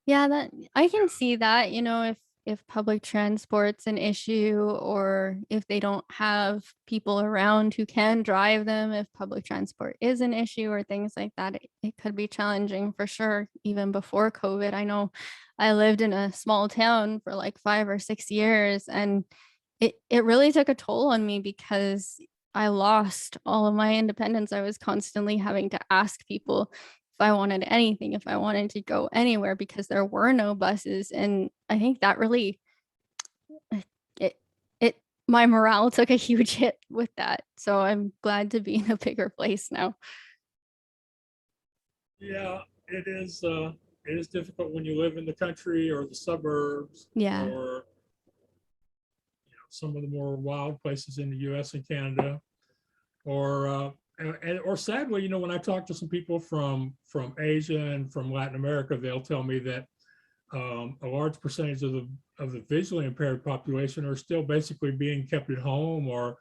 B: Yeah, that I
A: Yeah.
B: can see that, if public transport's an issue or if they don't have people around who can drive them, if public transport is an issue or things like that, it could be challenging for sure, even before COVID. I know I lived in a small town for like 5 or 6 years and it really took a toll on me because I lost all of my independence. I was constantly having to ask people if I wanted anything, if I wanted to go anywhere because there were no buses. And I think that really it it my morale took a huge hit with that. So I'm glad to be in a bigger place now.
A: Yeah. it is difficult when you live in the country or the suburbs
B: Yeah.
A: or some of the more wild places in the U.S. and Canada, or sadly, when I talk to some people from Asia and from Latin America, they'll tell me that a large percentage of the visually impaired population are still basically being kept at home or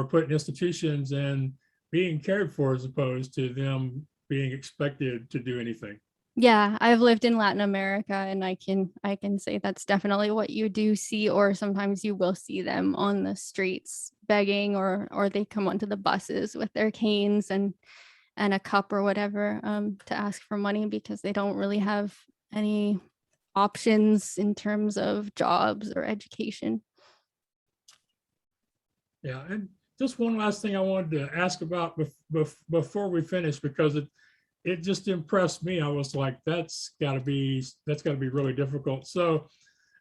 A: put in institutions and being cared for as opposed to them being expected to do anything.
B: Yeah, I've lived in Latin America and I can say that's definitely what you do see, or sometimes you will see them on the streets begging, or they come onto the buses with their canes and a cup or whatever, to ask for money because they don't really have any options in terms of jobs or education.
A: Yeah, and just one last thing I wanted to ask about before we finish, because it just impressed me. I was like, that's got to be really difficult. So,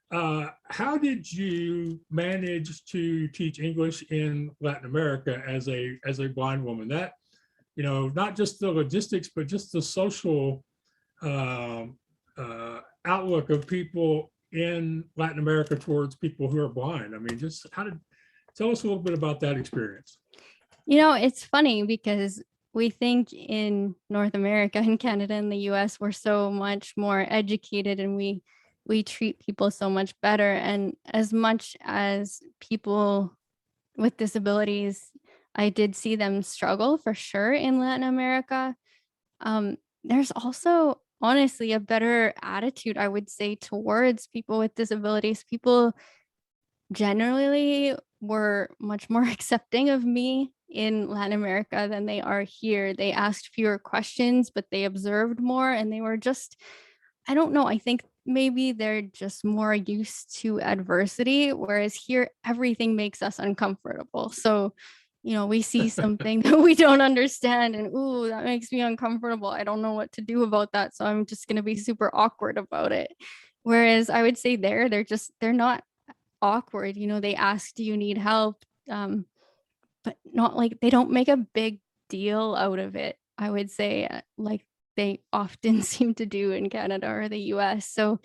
A: how did you manage to teach English in Latin America as a blind woman? That, not just the logistics, but just the social um, outlook of people in Latin America towards people who are blind. I mean, just tell us a little bit about that experience.
B: It's funny because we think in North America and Canada and the US we're so much more educated and we treat people so much better. And as much as people with disabilities, I did see them struggle for sure in Latin America. There's also honestly a better attitude, I would say, towards people with disabilities. People generally were much more accepting of me in Latin America than they are here. They asked fewer questions, but they observed more, and they were just, I don't know, I think maybe they're just more used to adversity, whereas here everything makes us uncomfortable. So, we see something that we don't understand and ooh, that makes me uncomfortable. I don't know what to do about that. So I'm just going to be super awkward about it. Whereas I would say they're not awkward. They ask, do you need help? But not like they don't make a big deal out of it, I would say, like they often seem to do in Canada or the US. So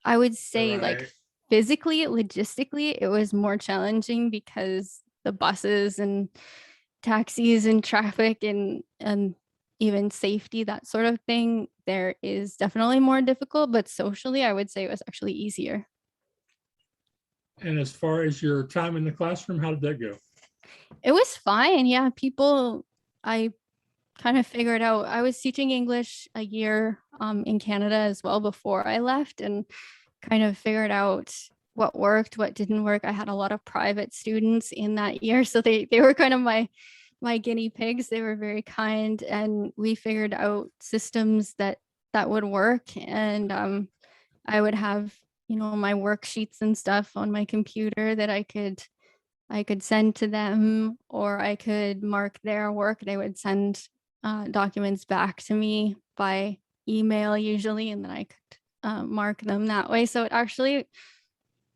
B: I would say, like,
A: Right.
B: physically, logistically, it was more challenging because the buses and taxis and traffic and even safety, that sort of thing, there is definitely more difficult, but socially, I would say it was actually easier.
A: And as far as your time in the classroom, how did that go?
B: It was fine. Yeah, I kind of figured out, I was teaching English a year in Canada as well before I left, and kind of figured out what worked, what didn't work. I had a lot of private students in that year, so they were kind of my guinea pigs. They were very kind, and we figured out systems that would work. And I would have my worksheets and stuff on my computer that I could send to them, or I could mark their work. They would send documents back to me by email usually, and then I could mark them that way. So it actually,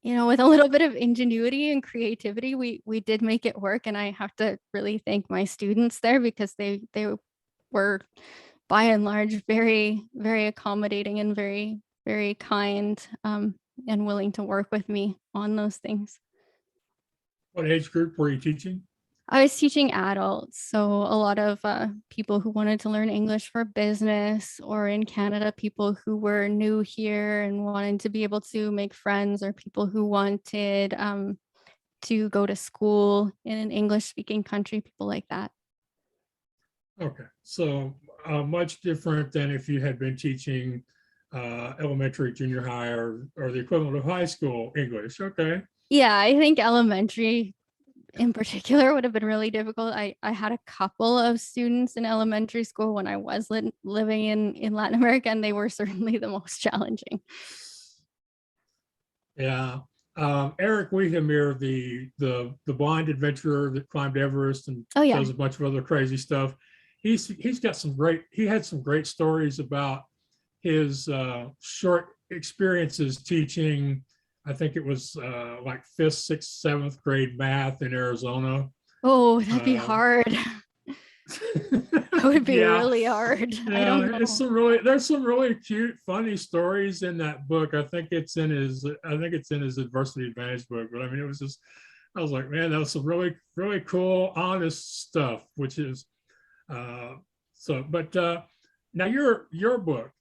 B: with a little bit of ingenuity and creativity, we did make it work. And I have to really thank my students there because they were by and large very, very accommodating and very, very kind, and willing to work with me on those things.
A: What age group were you teaching?
B: I was teaching adults, so a lot of people who wanted to learn English for business, or in Canada, people who were new here and wanted to be able to make friends, or people who wanted to go to school in an English-speaking country, people like that.
A: Okay, so much different than if you had been teaching elementary, junior high, or the equivalent of high school English. Okay.
B: Yeah, I think elementary in particular would have been really difficult. I had a couple of students in elementary school when I was living in Latin America, and they were certainly the most challenging.
A: Yeah. Eric Wehamere, the blind adventurer that climbed Everest and
B: Oh yeah.
A: does a bunch of other crazy stuff. He had some great stories about his short experiences teaching. I think it was like fifth, sixth, seventh grade math in Arizona.
B: Oh, that'd be
A: Uh,
B: hard. That would be
A: Yeah.
B: really hard. I
A: Yeah,
B: don't know.
A: there's some really cute, funny stories in that book. I think it's in his Adversity Advantage book. But I mean, it was just, I was like, man, that was some really, really cool, honest stuff, which is uh so, but now your book,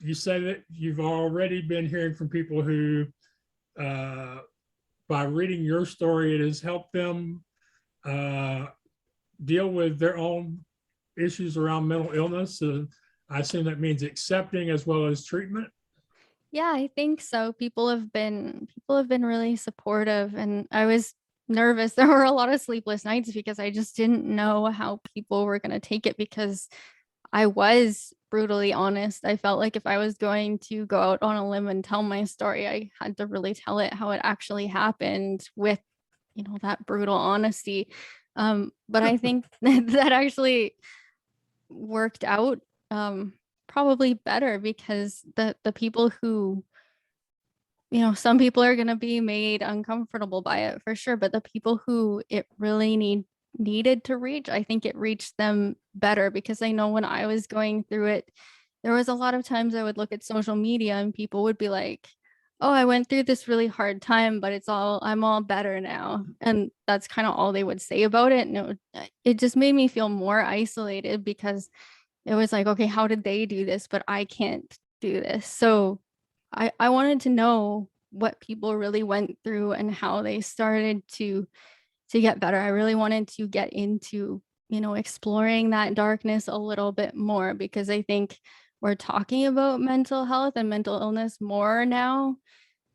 A: you say that you've already been hearing from people who by reading your story, it has helped them uh deal with their own issues around mental illness. I assume that means accepting as well as treatment.
B: Yeah, I think so. People have been really supportive, and I was nervous. There were a lot of sleepless nights because I just didn't know how people were going to take it because I was brutally honest. I felt like if I was going to go out on a limb and tell my story, I had to really tell it how it actually happened with, that brutal honesty. But I think that actually worked out probably better because the people who, some people are going to be made uncomfortable by it for sure, but the people who it really needed to reach, I think it reached them better because I know when I was going through it, there was a lot of times I would look at social media and people would be like, oh, I went through this really hard time, but I'm all better now. And that's kind of all they would say about it. And it just made me feel more isolated because it was like, okay, how did they do this? But I can't do this. So I wanted to know what people really went through and how they started to get better. I really wanted to get into, exploring that darkness a little bit more because I think we're talking about mental health and mental illness more now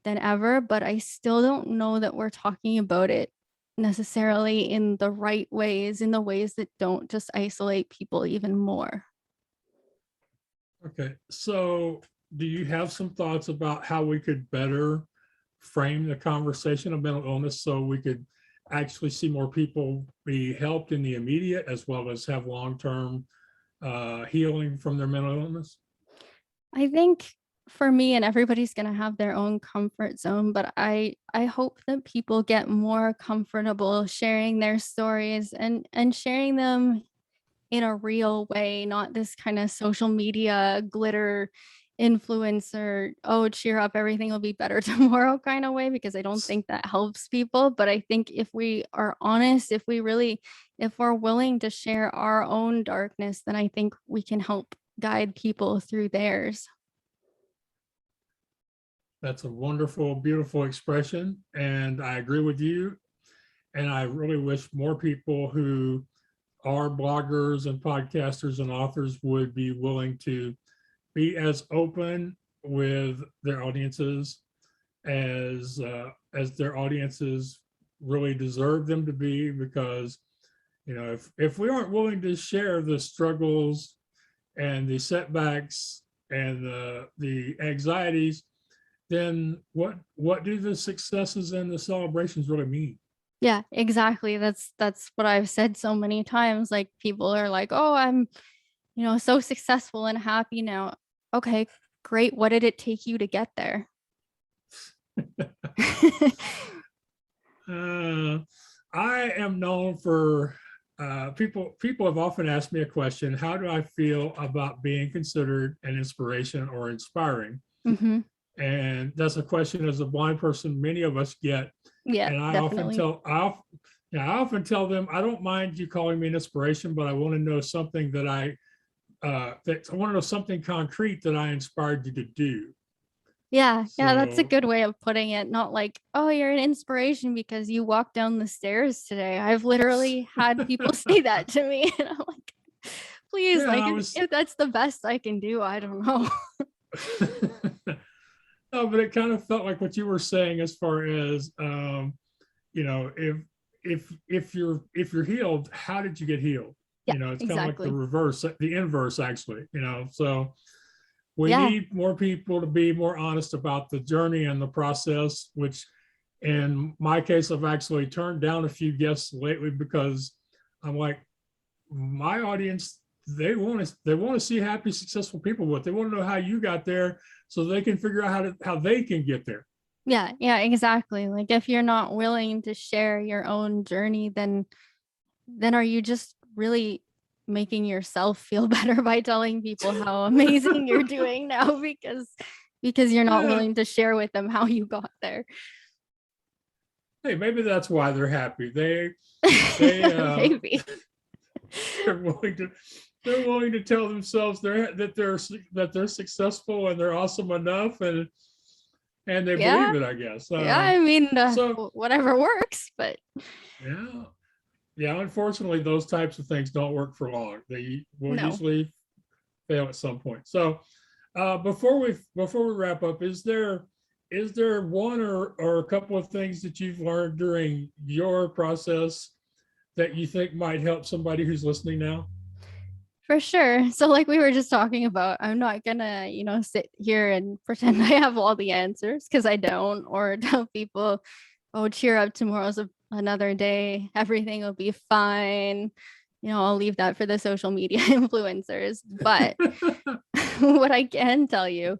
B: than ever, but I still don't know that we're talking about it necessarily in the right ways, in the ways that don't just isolate people even more.
A: Okay, so do you have some thoughts about how we could better frame the conversation of mental illness so we could actually see more people be helped in the immediate as well as have long-term healing from their mental illness?
B: I think for me, and everybody's going to have their own comfort zone, but I hope that people get more comfortable sharing their stories and sharing them in a real way, not this kind of social media glitter influencer, oh, cheer up, everything will be better tomorrow kind of way, because I don't think that helps people. But I think if we are honest, if we're willing to share our own darkness, then I think we can help guide people through theirs.
A: That's a wonderful, beautiful expression. And I agree with you. And I really wish more people who are bloggers and podcasters and authors would be willing to be as open with their audiences as their audiences really deserve them to be, because if we aren't willing to share the struggles and the setbacks and the anxieties, then what do the successes and the celebrations really mean?
B: Yeah, exactly. That's what I've said so many times. Like people are like, "Oh, I'm, so successful and happy now." Okay, great. What did it take you to get there?
A: uh, I am known for people have often asked me a question: how do I feel about being considered an inspiration or inspiring?
B: Hmm.
A: And that's a question, as a blind person, many of us get.
B: Yeah,
A: And
B: definitely.
A: I often tell them, I don't mind you calling me an inspiration, but I want to know something that I want to know something concrete that I inspired you to do.
B: Yeah, yeah, that's a
A: So
B: good way of putting it. Not like, "Oh, you're an inspiration because you walked down the stairs today." I've literally had people say that to me, and I'm like, "Please,
A: yeah,
B: like
A: I
B: if,
A: was
B: if that's the best I can do, I don't know."
A: no, but it kind of felt like what you were saying as far as you know, if you're healed, how did you get healed?
B: Yeah,
A: It's kind of like the
B: exactly.
A: reverse, the inverse, actually. So we
B: Yeah.
A: need more people to be more honest about the journey and the process, which in my case, I've actually turned down a few guests lately because I'm like, my audience, they want to see happy, successful people, but they want to know how you got there so they can figure out how they can get there.
B: Yeah, yeah, exactly. Like if you're not willing to share your own journey, then are you just really making yourself feel better by telling people how amazing you're doing now because you're not
A: Yeah.
B: willing to share with them how you got there.
A: Hey, maybe that's why they're happy. They
B: Maybe.
A: they're willing to they're willing to tell themselves that they're successful and they're awesome enough, and they
B: Yeah.
A: believe it, I guess.
B: Yeah, I mean,
A: So
B: whatever works, but
A: yeah, yeah. Unfortunately, those types of things don't work for long. They will
B: no.
A: usually fail at some point. So before we wrap up, is there one or a couple of things that you've learned during your process that you think might help somebody who's listening now?
B: For sure. So like we were just talking about, I'm not gonna, sit here and pretend I have all the answers because I don't, or tell people, oh, cheer up, tomorrow's another day, everything will be fine. I'll leave that for the social media influencers. But what I can tell you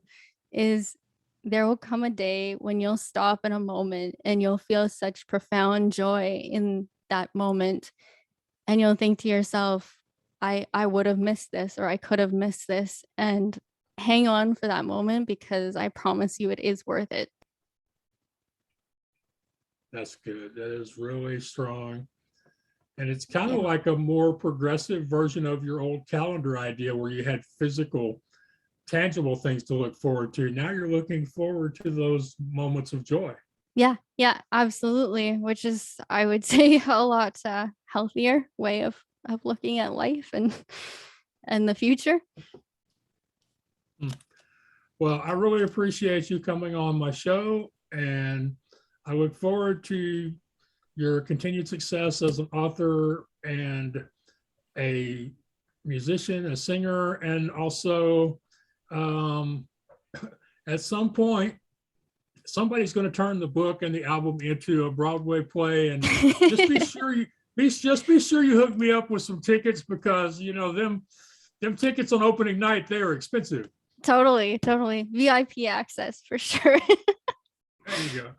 B: is there will come a day when you'll stop in a moment and you'll feel such profound joy in that moment. And you'll think to yourself, I would have missed this, or I could have missed this. And hang on for that moment, because I promise you it is worth it.
A: That's good. That is really strong. And it's kind of
B: Yeah.
A: like a more progressive version of your old calendar idea where you had physical, tangible things to look forward to. Now you're looking forward to those moments of joy.
B: Yeah. Yeah, absolutely. Which is, I would say, a lot healthier way of looking at life and the future.
A: Hmm. Well, I really appreciate you coming on my show, and I look forward to your continued success as an author and a musician, a singer, and also um, at some point, somebody's going to turn the book and the album into a Broadway play, and just be sure you hook me up with some tickets, because them tickets on opening night, they are expensive.
B: Totally, totally. VIP access for sure.
A: There you go.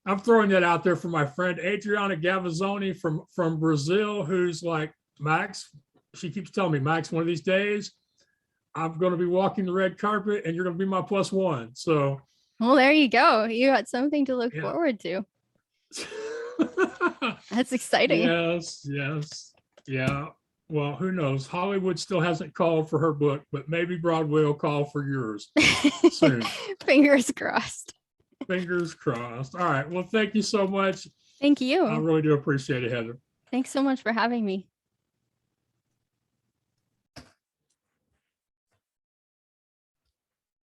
A: I'm throwing that out there for my friend Adriana Gavazzoni from Brazil, who's like, Max, she keeps telling me, Max, one of these days, I'm going to be walking the red carpet and you're going to be my plus one. So,
B: Well, there you go. You got something to look
A: yeah.
B: forward to. That's exciting.
A: Yes, yes. Yeah. Well, who knows? Hollywood still hasn't called for her book, but maybe Broadway will call for yours soon.
B: Fingers crossed.
A: Fingers crossed. All right. Well, thank you so much.
B: Thank you.
A: I really do appreciate it, Heather.
B: Thanks so much for having me.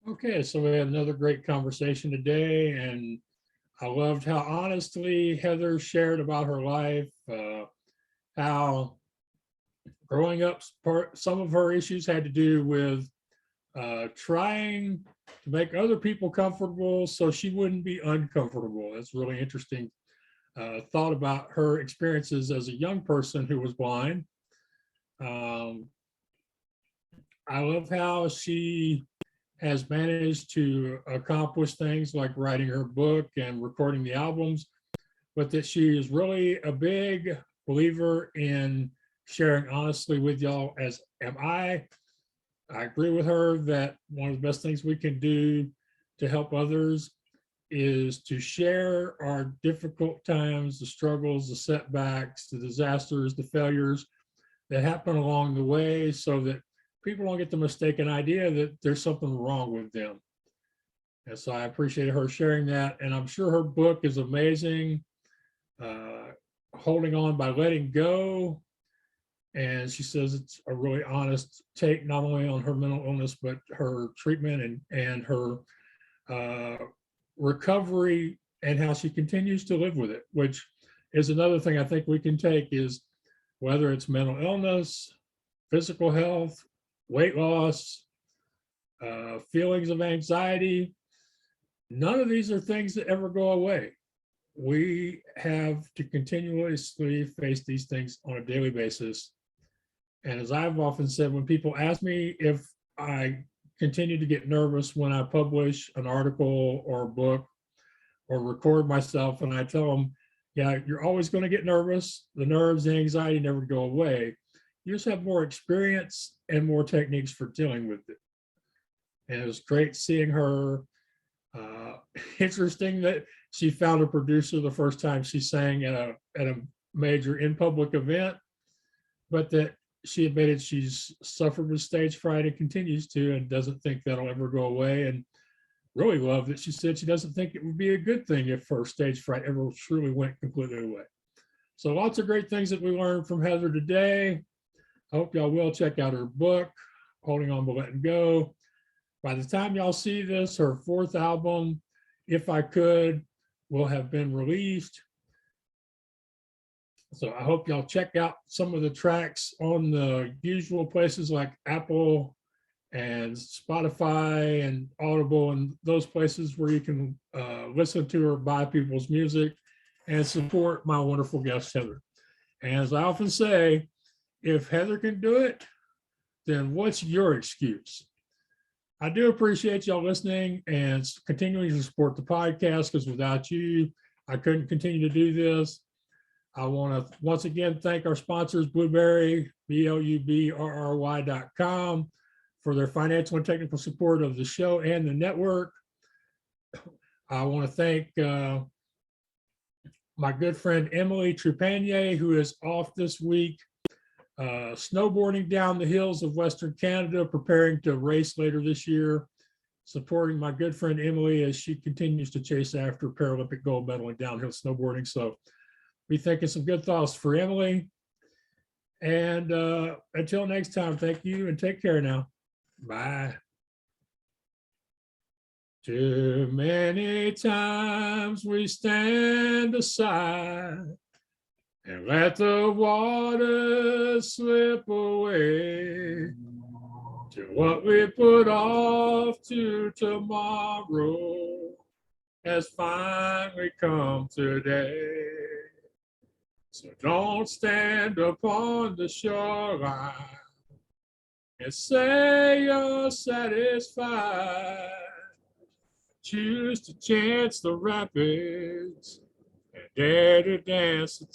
A: Okay, so we had another great conversation today, and I loved how honestly Heather shared about her life, how growing up, some of her issues had to do with trying to make other people comfortable so she wouldn't be uncomfortable. That's really interesting thought about her experiences as a young person who was blind. Um, I love how she has managed to accomplish things like writing her book and recording the albums, but that she is really a big believer in sharing honestly with y'all, as am I. I agree with her that one of the best things we can do to help others is to share our difficult times, the struggles, the setbacks, the disasters, the failures that happen along the way, so that people don't get the mistaken idea that there's something wrong with them. And so I appreciate her sharing that. And I'm sure her book is amazing. Holding On by Letting Go. And she says it's a really honest take, not only on her mental illness, but her treatment and her recovery, and how she continues to live with it, which is another thing I think we can take, is whether it's mental illness, physical health, weight loss, feelings of anxiety, none of these are things that ever go away. We have to continuously face these things on a daily basis. And as I've often said, when people ask me if I continue to get nervous when I publish an article or a book or record myself, and I tell them, yeah, you're always going to get nervous. The nerves, the anxiety never go away. you just have more experience and more techniques for dealing with it. And it was great seeing her. Interesting that she found a producer the first time she sang at a major in public event, but that she admitted she's suffered with stage fright and continues to, and doesn't think that'll ever go away. And really love that she said she doesn't think it would be a good thing if her stage fright ever truly went completely away. So lots of great things that we learned from Heather today. I hope y'all will check out her book, Holding On But Letting Go. By the time y'all see this, her 4th album, If I Could, will have been released. So I hope y'all check out some of the tracks on the usual places like Apple and Spotify and Audible and those places where you can listen to or buy people's music and support my wonderful guest, Heather. And as I often say, if Heather can do it, then what's your excuse? I do appreciate y'all listening and continuing to support the podcast, because without you, I couldn't continue to do this. I want to once again thank our sponsors, Blueberry, BLUBRRY.com, for their financial and technical support of the show and the network. I want to thank my good friend Emily Trepanier, who is off this week, snowboarding down the hills of Western Canada, preparing to race later this year, supporting my good friend Emily as she continues to chase after Paralympic gold medal in downhill snowboarding. So be thinking some good thoughts for Emily. And until next time, thank you and take care now. Bye. Too many times we stand aside and let the water slip away to what we put off to tomorrow has finally come today. So don't stand upon the shoreline and say you're satisfied. Choose to chance the rapids and dare to dance